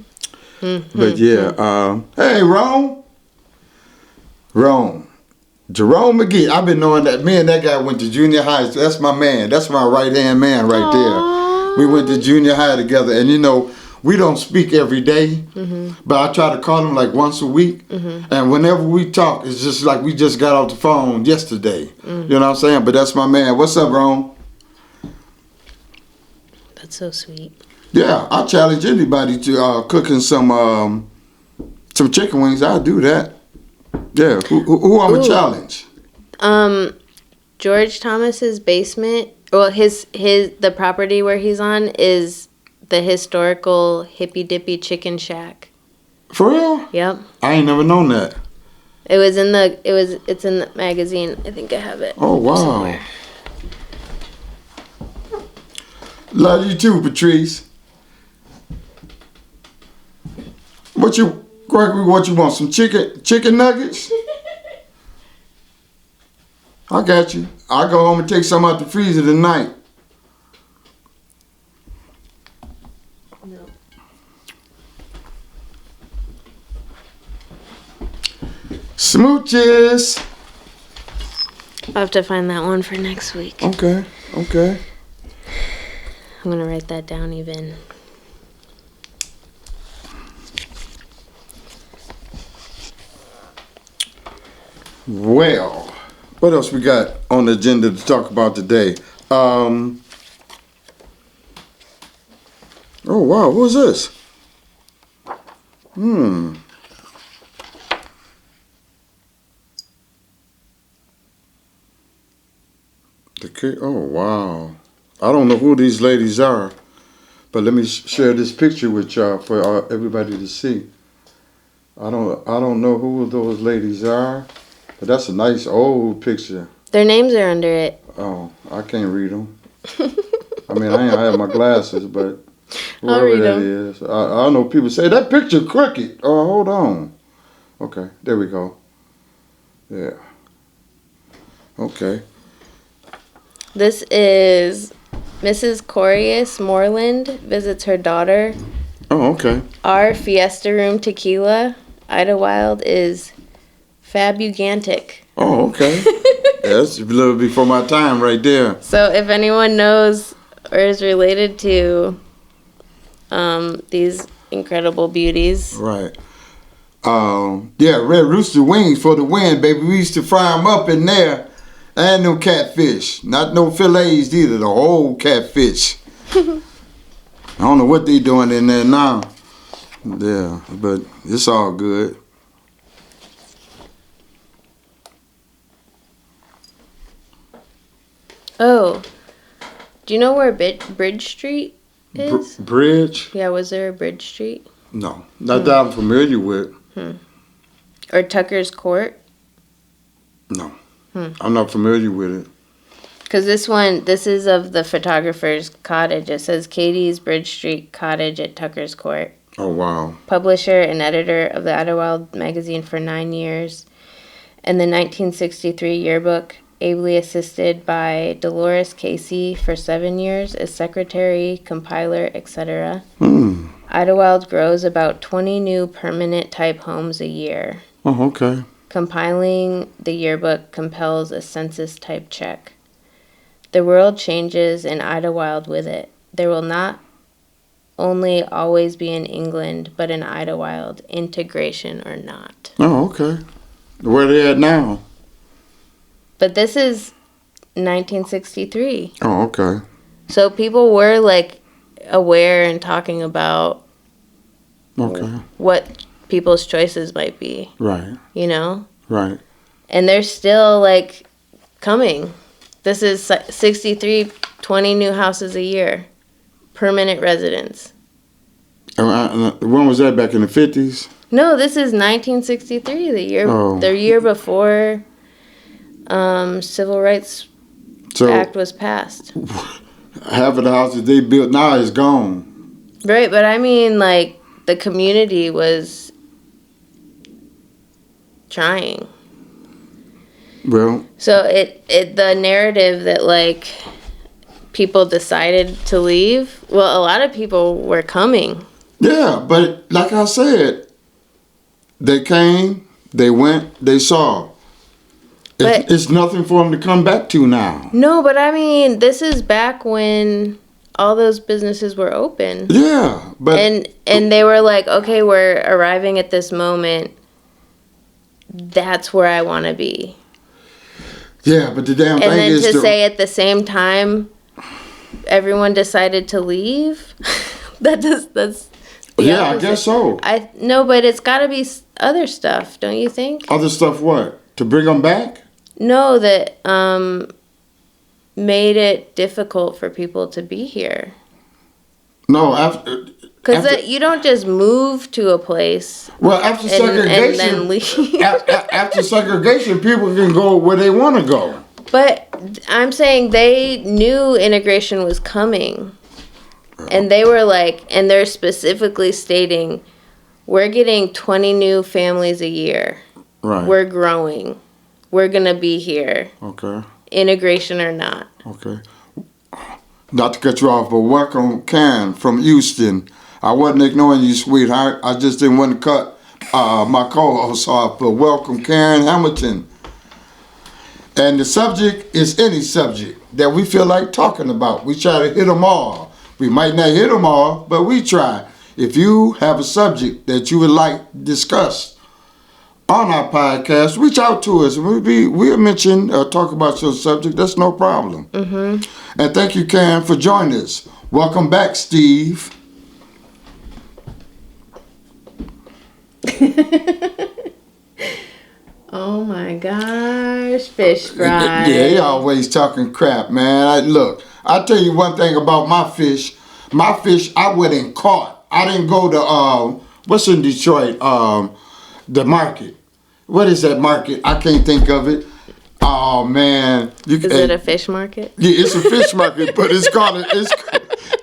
Mm-hmm. But yeah, hey, Rome. Jerome McGee. I've been knowing that me and that guy went to junior high. That's my man. That's my right-hand man right there. We went to junior high together. And, you know, we don't speak every day, but I try to call him like once a week. And whenever we talk, it's just like we just got off the phone yesterday. You know what I'm saying? But that's my man. What's up, Rome? That's so sweet. Yeah, I challenge anybody to cooking some chicken wings. I'll do that. Yeah, who I'm a challenge? George Thomas's basement. Well, the property where he's on is the historical Hippy Dippy Chicken Shack. For real? Yep. I ain't never known that. It's in the magazine. I think I have it. Oh wow. Somewhere. Love you too, Patrice. What you want? Some chicken nuggets? I got you. I'll go home and take some out the freezer tonight. No. Smooches. I'll have to find that one for next week. Okay. I'm gonna write that down even. Well, what else we got on the agenda to talk about today? Oh wow, what's this? The cake. Oh wow, I don't know who these ladies are, but let me share this picture with y'all for everybody to see. I don't know who those ladies are. But that's a nice old picture. Their names are under it. Oh, I can't read them. I mean, I have my glasses, but I'll whoever read that them. is. I know people say, that picture crooked. Oh, hold on. Okay, there we go. Yeah. Okay. This is Mrs. Corius Moreland visits her daughter. Oh, okay. Our Fiesta Room Tequila, Idlewild, is fabugantic. Oh, okay. That's a little before my time right there. So if anyone knows or is related to these incredible beauties. Right. Yeah, Red Rooster wings for the win, baby. We used to fry them up in there. And no catfish. Not no fillets either. The whole catfish. I don't know what they doing in there now. Yeah, but it's all good. Oh, do you know where Bridge Street is? Bridge? Yeah, was there a Bridge Street? No, not that I'm familiar with. Or Tucker's Court? No, I'm not familiar with it. Because this is of the photographer's cottage. It says Katie's Bridge Street Cottage at Tucker's Court. Oh, wow. Publisher and editor of the Idlewild magazine for 9 years. And the 1963 yearbook, ably assisted by Dolores Casey for 7 years as secretary, compiler, etc. Idlewild grows about 20 new permanent type homes a year. Oh, okay. Compiling the yearbook compels a census type check. The world changes and Idlewild with it. There will not only always be in England, but in Idlewild, integration or not. Oh, okay. Where they at now? But this is 1963. Oh, okay. So people were like aware and talking about what people's choices might be. Right. You know? Right. And they're still like coming. This is 63, 20 new houses a year. Permanent residents. When was that, back in the 50s? No, this is 1963, the year before Civil Rights Act was passed. Half of the houses they built now is gone. Right, but I mean, like, the community was trying. Well, so the narrative that, like, people decided to leave, well, a lot of people were coming. Yeah, but like I said, they came, they went, they saw. It's nothing for them to come back to now. No, but I mean, this is back when all those businesses were open. Yeah, but and they were like, okay, we're arriving at this moment. That's where I want to be. Yeah, but the damn thing is, and then to say at the same time, everyone decided to leave. That's. Yeah, I guess so. No, but it's got to be other stuff, don't you think? Other stuff, what? To bring them back? No, that made it difficult for people to be here. No, after. Because you don't just move to a place. Well, after segregation, and then leave. After segregation, people can go where they want to go. But I'm saying they knew integration was coming. And they were like, and they're specifically stating, we're getting 20 new families a year. Right. We're growing. We're going to be here. Okay. Integration or not. Okay. Not to cut you off, but welcome, Karen from Houston. I wasn't ignoring you, sweetheart. I just didn't want to cut my co-host off, but welcome, Karen Hamilton. And the subject is any subject that we feel like talking about. We try to hit them all. We might not hit them all, but we try. If you have a subject that you would like discussed on our podcast, reach out to us. We'll mention or talk about your subject. That's no problem. Mm-hmm. And thank you, Karen, for joining us. Welcome back, Steve. Oh my gosh, fish fry. Yeah, he always talking crap, man. Look, I'll tell you one thing about my fish. My fish, I went and caught. I didn't go to, what's in Detroit? The market. What is that market? I can't think of it. Oh, man. Is it a fish market? Yeah, it's a fish market, but it's called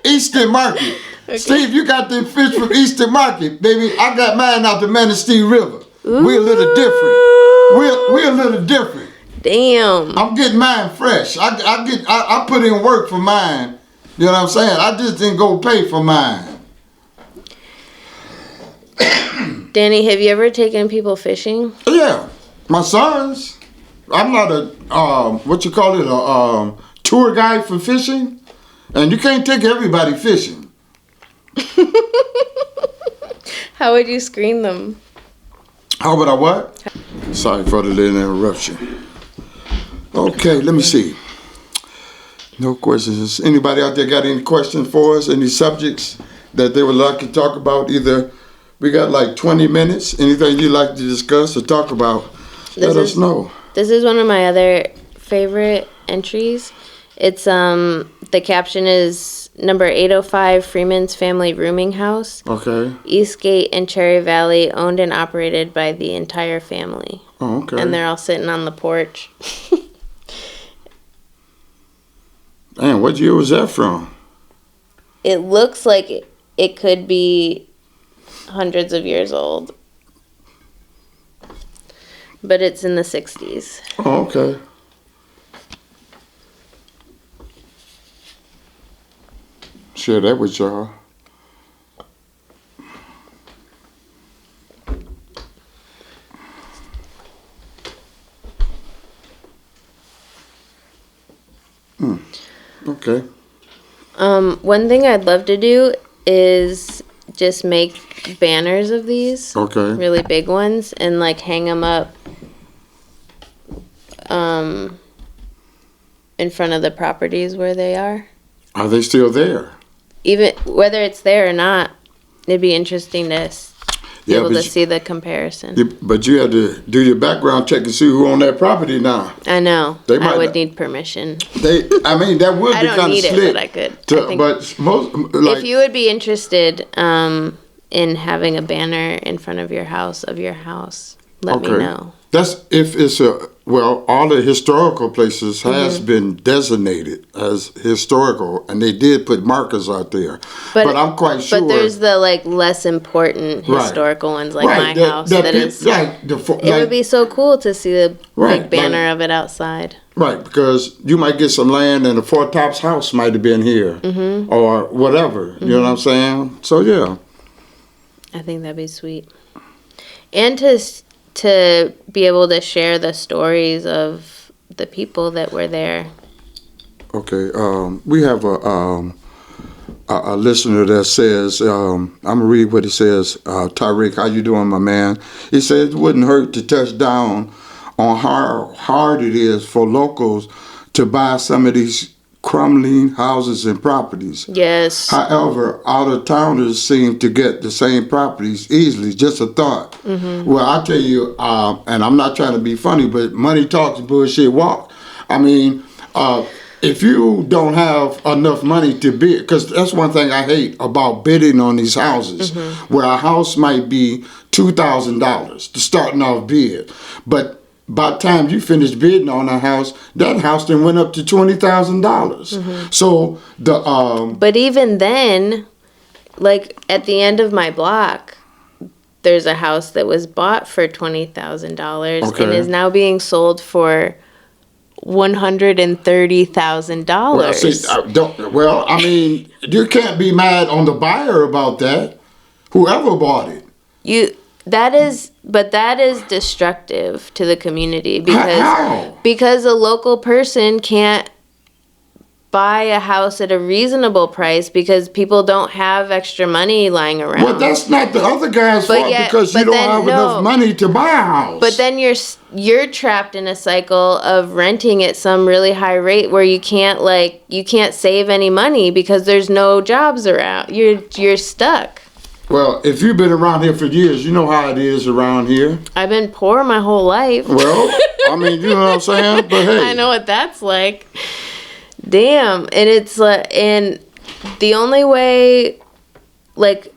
Eastern Market. Okay. Steve, you got them fish from Eastern Market, baby. I got mine out the Manistee River. Ooh. We're a little different. We're a little different. Damn. I'm getting mine fresh. I put in work for mine. You know what I'm saying? I just didn't go pay for mine. Danny, have you ever taken people fishing? Yeah, my sons. I'm not a tour guide for fishing, and you can't take everybody fishing. How would you screen them? How would I what? Sorry for the little interruption. Okay, let me see. No questions. Anybody out there got any questions for us? Any subjects that they would like to talk about? Either we got like 20 minutes. Anything you'd like to discuss or talk about, let us know. This is one of my other favorite entries. It's the caption is number 805 Freeman's Family Rooming House. Okay. Eastgate and Cherry Valley, owned and operated by the entire family. Oh, okay. And they're all sitting on the porch. Man, what year was that from? It looks like it could be hundreds of years old. But it's in the 60s. Oh, okay. Share that with y'all. Okay. One thing I'd love to do is just make banners of these. Okay. Really big ones, and like hang them up in front of the properties where they are. Are they still there? Even whether it's there or not, it'd be interesting to. able to see the comparison. But you had to do your background check and see who owned that property now. I know. I would need permission. That would be kind of slick. It, but I could. But most, if you would be interested in having a banner in front of your house, let me know. That's if it's all the historical places has been designated as historical, and they did put markers out there. But I'm quite sure. But there's the less important historical ones, like my house. It would be so cool to see the big banner of it outside. Right, because you might get some land, and the Four Tops house might have been here, or whatever. You know what I'm saying? So yeah. I think that'd be sweet, and to be able to share the stories of the people that were there. Okay, we have a listener that says, I'm gonna read what he says. Tyreek, how you doing, my man? He said it wouldn't hurt to touch down on how hard it is for locals to buy some of these crumbling houses and properties. Yes. However, out-of-towners seem to get the same properties easily. Just a thought. Well, I tell you, and I'm not trying to be funny, but money talks, bullshit walk. I mean, if you don't have enough money to bid, because that's one thing I hate about bidding on these houses, where a house might be $2,000, the starting off bid, but by the time you finish bidding on a house, that house then went up to $20,000. So but even then, at the end of my block, there's a house that was bought for $20,000 and is now being sold for $130,000. Well, I mean, you can't be mad on the buyer about that. Whoever bought it. That is destructive to the community because a local person can't buy a house at a reasonable price because people don't have extra money lying around. Well, that's not the other guy's fault because you don't have enough money to buy a house. But then you're trapped in a cycle of renting at some really high rate where you can't save any money because there's no jobs around. You're stuck. Well, if you've been around here for years, you know how it is around here. I've been poor my whole life. Well, I mean, you know what I'm saying? But hey. I know what that's like. Damn. And it's and the only way, What's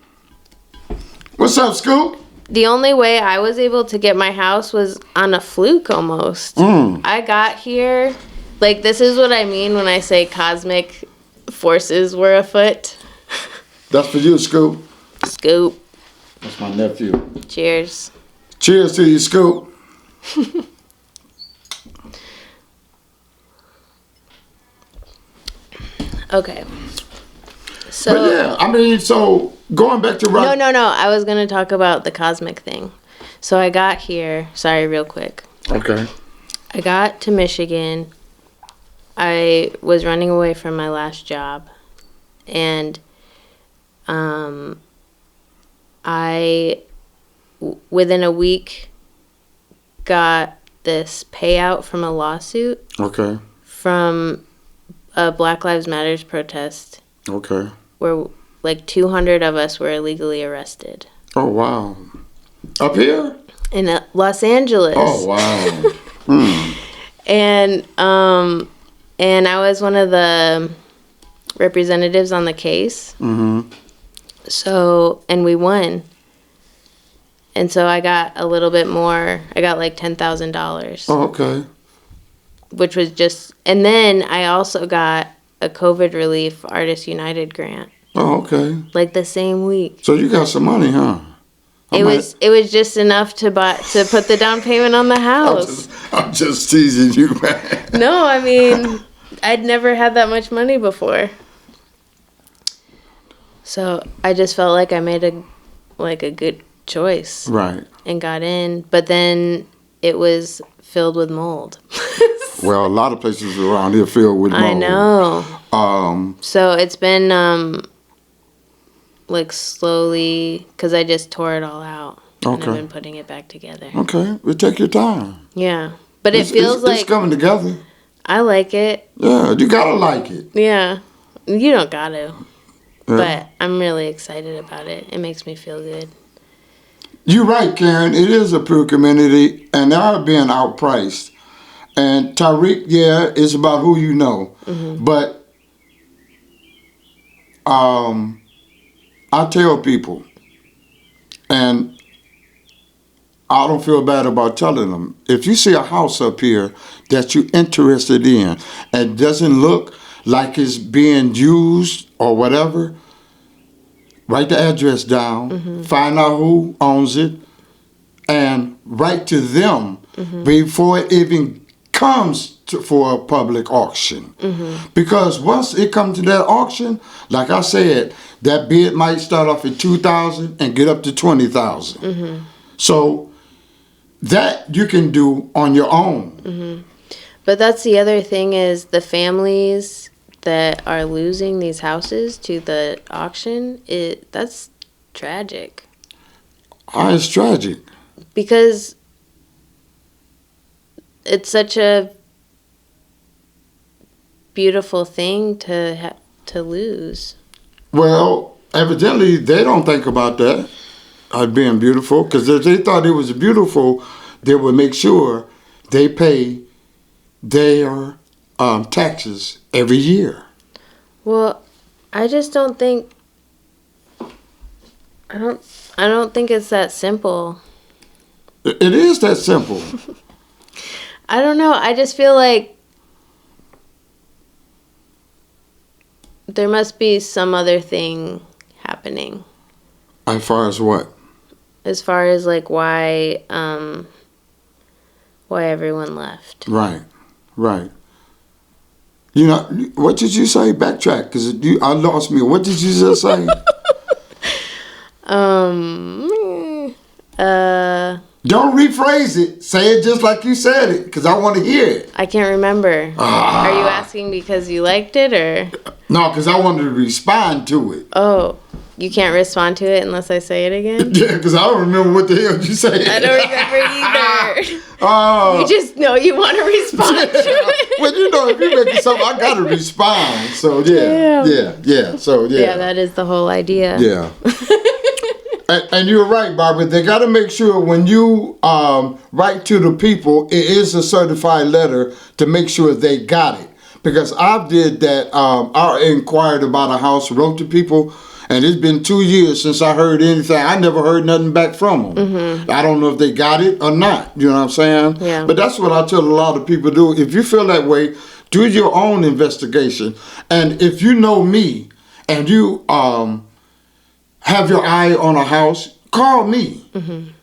up, Scoop? The only way I was able to get my house was on a fluke almost. I got here, this is what I mean when I say cosmic forces were afoot. That's for you, Scoop. Scoop. That's my nephew. Cheers. Cheers to you, Scoop. Okay. So. But yeah, I mean, so going back to No. I was going to talk about the cosmic thing. So I got here. Sorry, real quick. Okay. I got to Michigan. I was running away from my last job. And I, within a week, got this payout from a lawsuit. Okay. From a Black Lives Matters protest. Okay. Where 200 of us were illegally arrested. Oh, wow. Up here? In Los Angeles. Oh, wow. And I was one of the representatives on the case. So, and we won. And so I got a little bit more. I got $10,000. Oh, okay. Which was just, and then I also got a COVID relief Artists United grant. Oh, okay. The same week. So you got some money, huh? It was just enough to put the down payment on the house. I'm just teasing you, man. No, I mean, I'd never had that much money before. So I just felt like I made a good choice. Right. And got in, but then it was filled with mold. Well, a lot of places around here filled with mold. I know. So it's been slowly, because I just tore it all out. Okay. And I've been putting it back together. Okay. Well, take your time. Yeah. But it feels it's coming together. I like it. Yeah, you gotta like it. Yeah. You don't gotta. Yeah. But I'm really excited about it. It makes me feel good. You're right, Karen. It is a poor community, and they are being outpriced. And Tariq, yeah, it's about who you know. But I tell people, and I don't feel bad about telling them, if you see a house up here that you're interested in and doesn't look like it's being used or whatever, write the address down, find out who owns it, and write to them before it even comes for a public auction. Because once it comes to that auction, like I said, that bid might start off at $2,000 and get up to $20,000. So that you can do on your own. But that's the other thing is the families that are losing these houses to the auction, that's tragic. It's tragic. Because it's such a beautiful thing to lose. Well, evidently they don't think about that as being beautiful, because if they thought it was beautiful, they would make sure they pay their taxes every year. Well, I just don't think. I don't think it's that simple. It is that simple. I don't know. I just feel like there must be some other thing happening. As far as what? As far as like why everyone left. Right. You know, what did you say? Backtrack, because I lost me. What did you just say? Don't rephrase it. Say it just like you said it, because I want to hear it. I can't remember. Are you asking because you liked it, or? No, because I wanted to respond to it. Oh, you can't respond to it unless I say it again? Yeah, because I don't remember what the hell you said. I don't remember either. Oh. You just know you want to respond to it. Well, you know, if you're making something, I got to respond. So, yeah. So, yeah. Yeah, that is the whole idea. Yeah. And you're right, Barbara. They got to make sure when you write to the people, it is a certified letter to make sure they got it. Because I did that. I inquired about a house, wrote to people, and it's been 2 years since I heard anything. I never heard nothing back from them. I don't know if they got it or not. You know what I'm saying? Yeah. But that's what I tell a lot of people to do. If you feel that way, do your own investigation. And if you know me and you have your eye on a house, call me.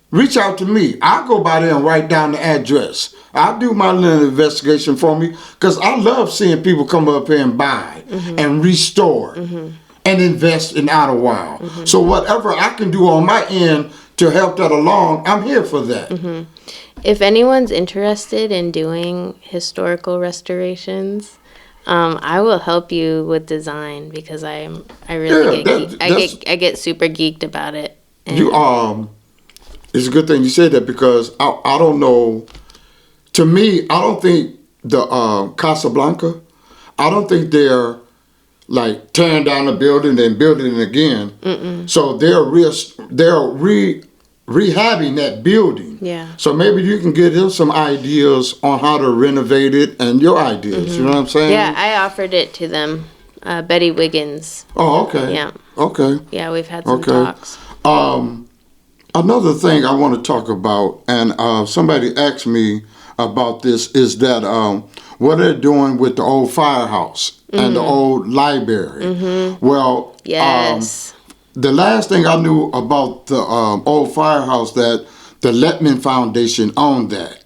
Reach out to me. I'll go by there and write down the address. I'll do my little investigation for me, because I love seeing people come up here and buy and restore and invest in Idlewild. So whatever I can do on my end to help that along, I'm here for that. If anyone's interested in doing historical restorations, I will help you with design, because I really get super geeked about it. And it's a good thing you said that, because I don't know. To me, I don't think the Casablanca, I don't think they're like tearing down a building and building it again. So they're rehabbing that building. Yeah. So maybe you can get them some ideas on how to renovate it and your ideas. You know what I'm saying? Yeah, I offered it to them. Betty Wiggins. Oh, okay. Yeah. Okay. Yeah, we've had some talks. Another thing I want to talk about, and somebody asked me about this, is that what they're doing with the old firehouse and the old library. Well, yes. The last thing I knew about the old firehouse, that the Letman Foundation owned that.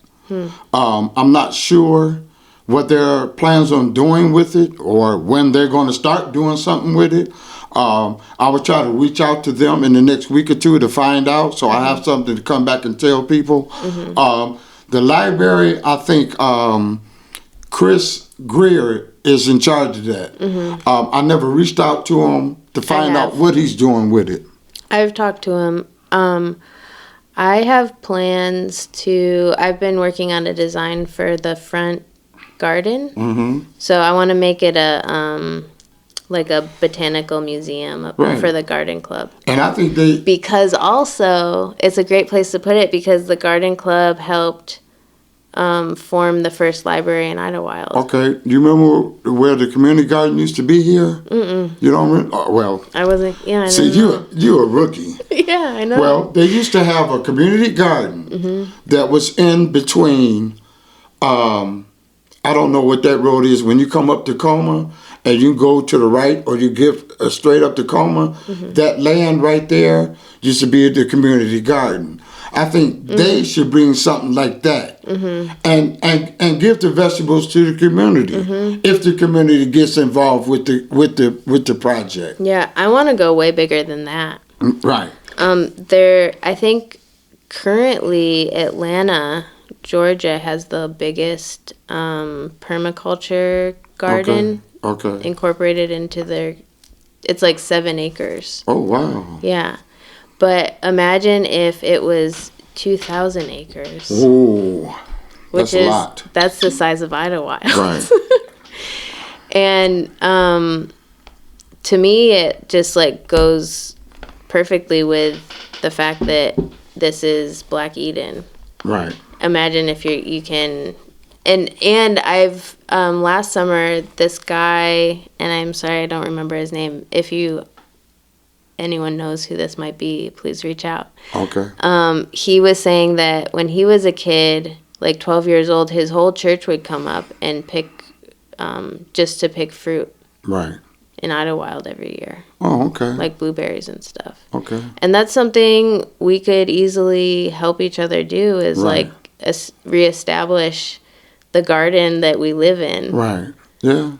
I'm not sure what their plans on doing with it, or when they're going to start doing something with it. I will try to reach out to them in the next week or two to find out, so I have something to come back and tell people. The library, I think Chris Greer is in charge of that. I never reached out to him to find out what he's doing with it. I've talked to him. I have plans to, I've been working on a design for the front garden. So I want to make it a like a botanical museum Right. for the garden club. And I think because also it's a great place to put it because the garden club helped form the first library in Idlewild. Okay, you remember where the community garden used to be here? Mm-mm. You don't remember? Oh, well, I wasn't. Yeah, I see, you're a rookie. Yeah, I know. Well, they used to have a community garden that was in between. I don't know what that road is. When you come up Tacoma and you go to the right or you give straight up Tacoma, that land right there used to be the community garden. I think they should bring something like that and give the vegetables to the community if the community gets involved with the project. Yeah, I want to go way bigger than that. Right. I think currently Atlanta, Georgia has the biggest permaculture garden incorporated into their. It's like 7 acres. Oh wow! Yeah, but imagine if it was 2,000 acres. Ooh, that's a lot. That's the size of Idlewild. Right. And to me, it just like goes perfectly with the fact that this is Black Eden. Right. Imagine if you can, and I've last summer this guy, and I'm sorry I don't remember his name. If anyone knows who this might be, please reach out. Okay. He was saying that when he was a kid, like 12 years old, his whole church would come up and pick, just to pick fruit. Right. In Idlewild every year. Oh, okay. Like blueberries and stuff. Okay. And that's something we could easily help each other do is like reestablish the garden that we live in. Right. Yeah.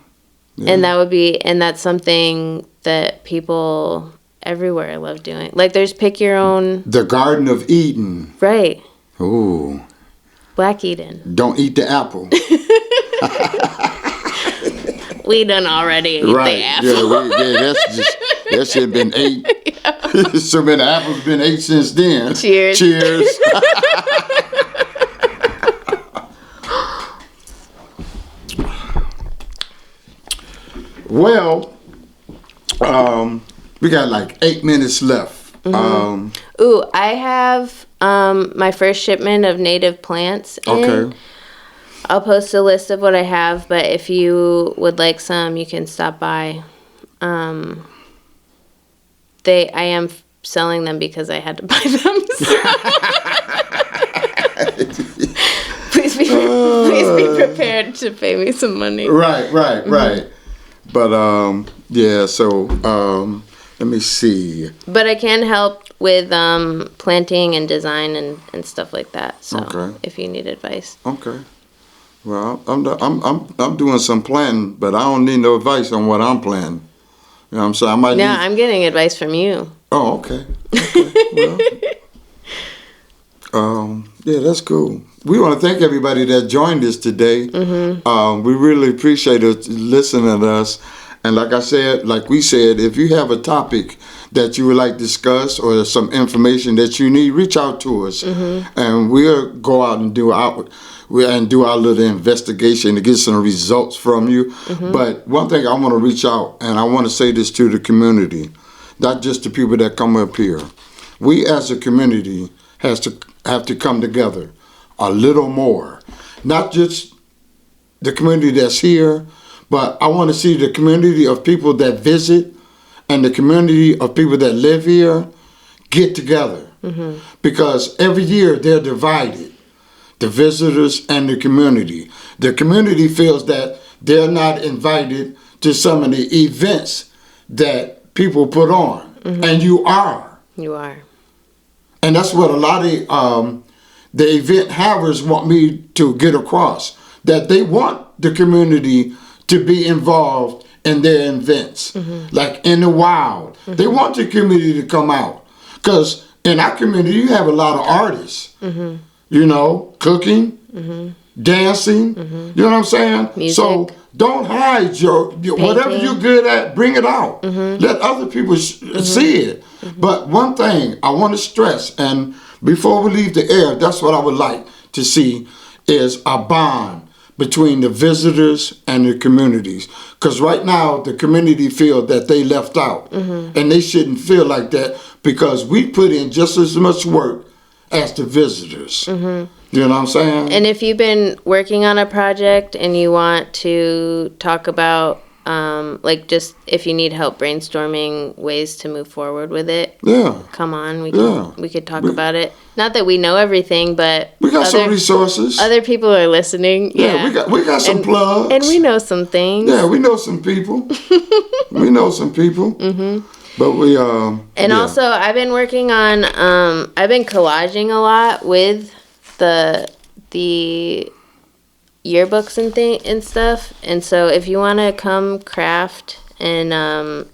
And that's something that people everywhere love doing. Like there's pick your own. The Garden of Eden. Right. Ooh. Black Eden. Don't eat the apple. We done already ate the apple. That shit been ate. Yeah. So many apples been ate since then. Cheers. Cheers. Well, we got like 8 minutes left. Ooh, I have my first shipment of native plants in. Okay. I'll post a list of what I have, but if you would like some, you can stop by. I am selling them because I had to buy them. So. Please be prepared to pay me some money. Right. But yeah, so let me see. But I can help with planting and design and stuff like that. So if you need advice. Okay. Well, I'm doing some planting, but I don't need no advice on what I'm planting. You know what I'm saying? I'm getting advice from you. Oh, okay. Well, yeah, that's cool. We want to thank everybody that joined us today. We really appreciate it listening to us. And like we said, if you have a topic that you would like to discuss or some information that you need, reach out to us, and we'll go out and do our little investigation to get some results from you. But one thing I want to reach out, and I want to say this to the community, not just the people that come up here. We as a community have to come together a little more. Not just the community that's here, but I want to see the community of people that visit and the community of people that live here get together. Because every year they're divided. The visitors and the community. The community feels that they're not invited to some of the events that people put on. And you are. You are. And that's what a lot of the event havers want me to get across. That they want the community to be involved in their events. Like in the wild. They want the community to come out. Because in our community, you have a lot of artists. You know, cooking, dancing, you know what I'm saying? Music. So don't hide your whatever you're good at, bring it out. Let other people see it. But one thing I want to stress, and before we leave the air, that's what I would like to see, is a bond between the visitors and the communities. Because right now, the community feel that they left out. And they shouldn't feel like that because we put in just as much work as the visitors. You know what I'm saying? And if you've been working on a project and you want to talk about, like, just if you need help brainstorming ways to move forward with it, come on, we could talk about it. Not that we know everything, but we got some resources. Other people are listening. We got some plugs, and we know some things. Yeah, we know some people. We know some people. But we and also I've been working on I've been collaging a lot with the yearbooks and stuff, and so if you want to come craft and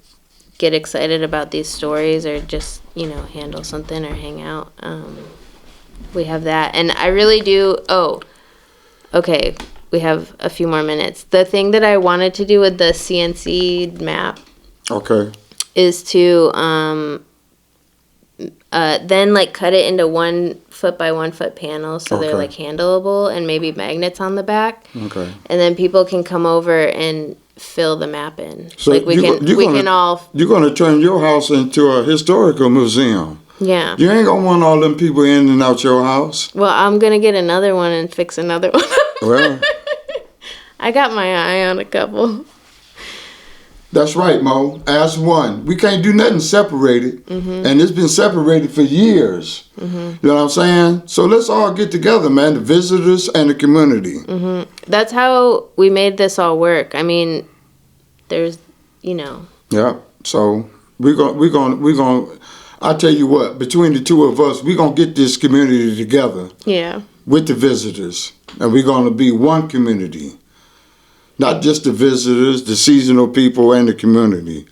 get excited about these stories or just handle something or hang out, we have that. And I really do okay, we have a few more minutes. The thing that I wanted to do with the CNC map is to then like cut it into 1 foot by 1 foot panels so they're like handleable, and maybe magnets on the back. And then people can come over and fill the map in. So like you're gonna turn your house into a historical museum. Yeah. You ain't gonna want all them people in and out your house. Well, I'm gonna get another one and fix another one. Well, I got my eye on a couple. That's right, Mo. As one. We can't do nothing separated. And it's been separated for years. You know what I'm saying? So let's all get together, man, the visitors and the community. That's how we made this all work. I mean, there's, Yeah, so we're going I tell you what, between the two of us, we're going to get this community together. Yeah. With the visitors. And we're going to be one community. Not just the visitors, the seasonal people, and the community.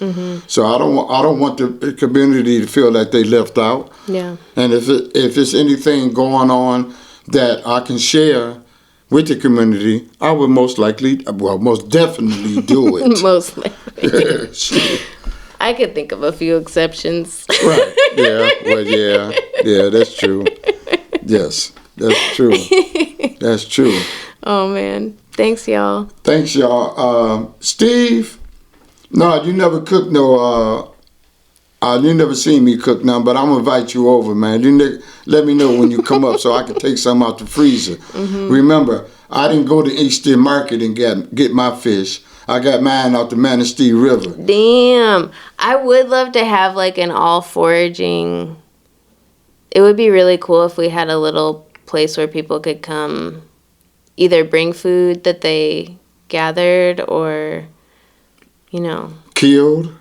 So I don't want the community to feel like they left out. Yeah. And if it's anything going on that I can share with the community, I would most definitely do it. Most likely. I could think of a few exceptions. Right. Yeah. Well, yeah. That's true. Yes, that's true. That's true. Oh man. Thanks, y'all. Thanks, y'all. Steve, no, you never cooked you never seen me cook none, but I'm going to invite you over, man. Let me know when you come up so I can take some out the freezer. Remember, I didn't go to Eastern Market and get my fish. I got mine out the Manistee River. Damn. I would love to have like an all foraging. It would be really cool if we had a little place where people could come either bring food that they gathered or, killed.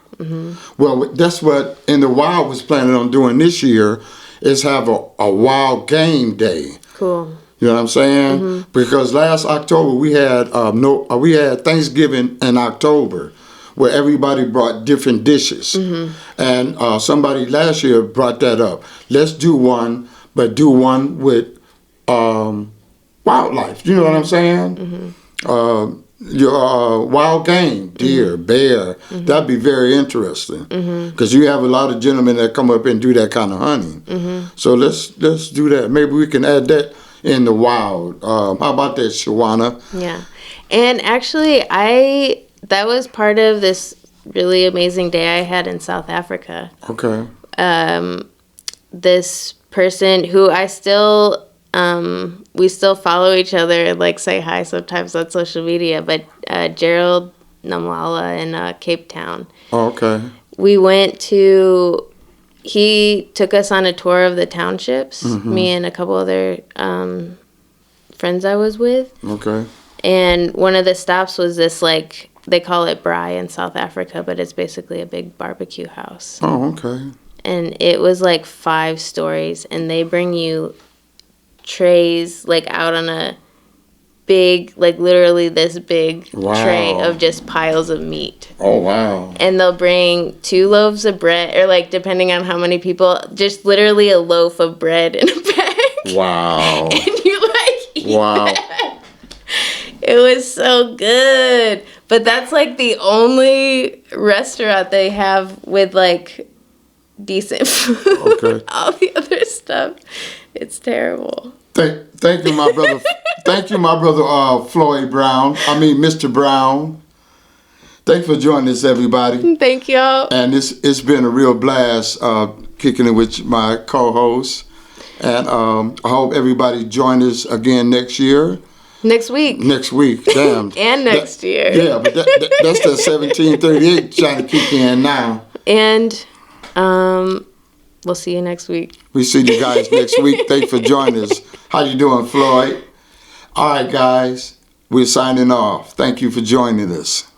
Well, that's what In the Wild was planning on doing this year, is have a wild game day. Cool. You know what I'm saying? Because last October we had Thanksgiving in October, where everybody brought different dishes, and somebody last year brought that up. Let's do one, but do one with wildlife. You know what I'm saying? Your wild game, deer, bear. That'd be very interesting because you have a lot of gentlemen that come up and do that kind of hunting. So let's do that. Maybe we can add that in the wild. How about that, Shawana? Yeah. And actually, that was part of this really amazing day I had in South Africa. Okay. This person who I still, we still follow each other and like say hi sometimes on social media, but Gerald Namlala in Cape Town. Oh, okay. He took us on a tour of the townships, me and a couple other friends I was with. Okay. And one of the stops was this, like, they call it braai in South Africa, but it's basically a big barbecue house. Oh, okay. And it was like 5 stories, and they bring you trays, like, out on a big, like, literally this big tray of just piles of meat. Oh, wow. And they'll bring 2 loaves of bread, or, like, depending on how many people, just literally a loaf of bread in a bag. Wow. And you, like, eat that. It was so good. But that's, like, the only restaurant they have with, like, decent food. Okay. All the other stuff, it's terrible. Thank you, my brother. Thank you, my brother Floyd Brown. Mr. Brown. Thanks for joining us, everybody. Thank y'all. And it's been a real blast kicking it with my co-host. And I hope everybody join us again next year. Next week. Damn. And next year. Yeah, but that's the 1738 trying to kick in now. And we'll see you next week. We see you guys next week. Thanks for joining us. How you doing, Floyd? All right, guys. We're signing off. Thank you for joining us.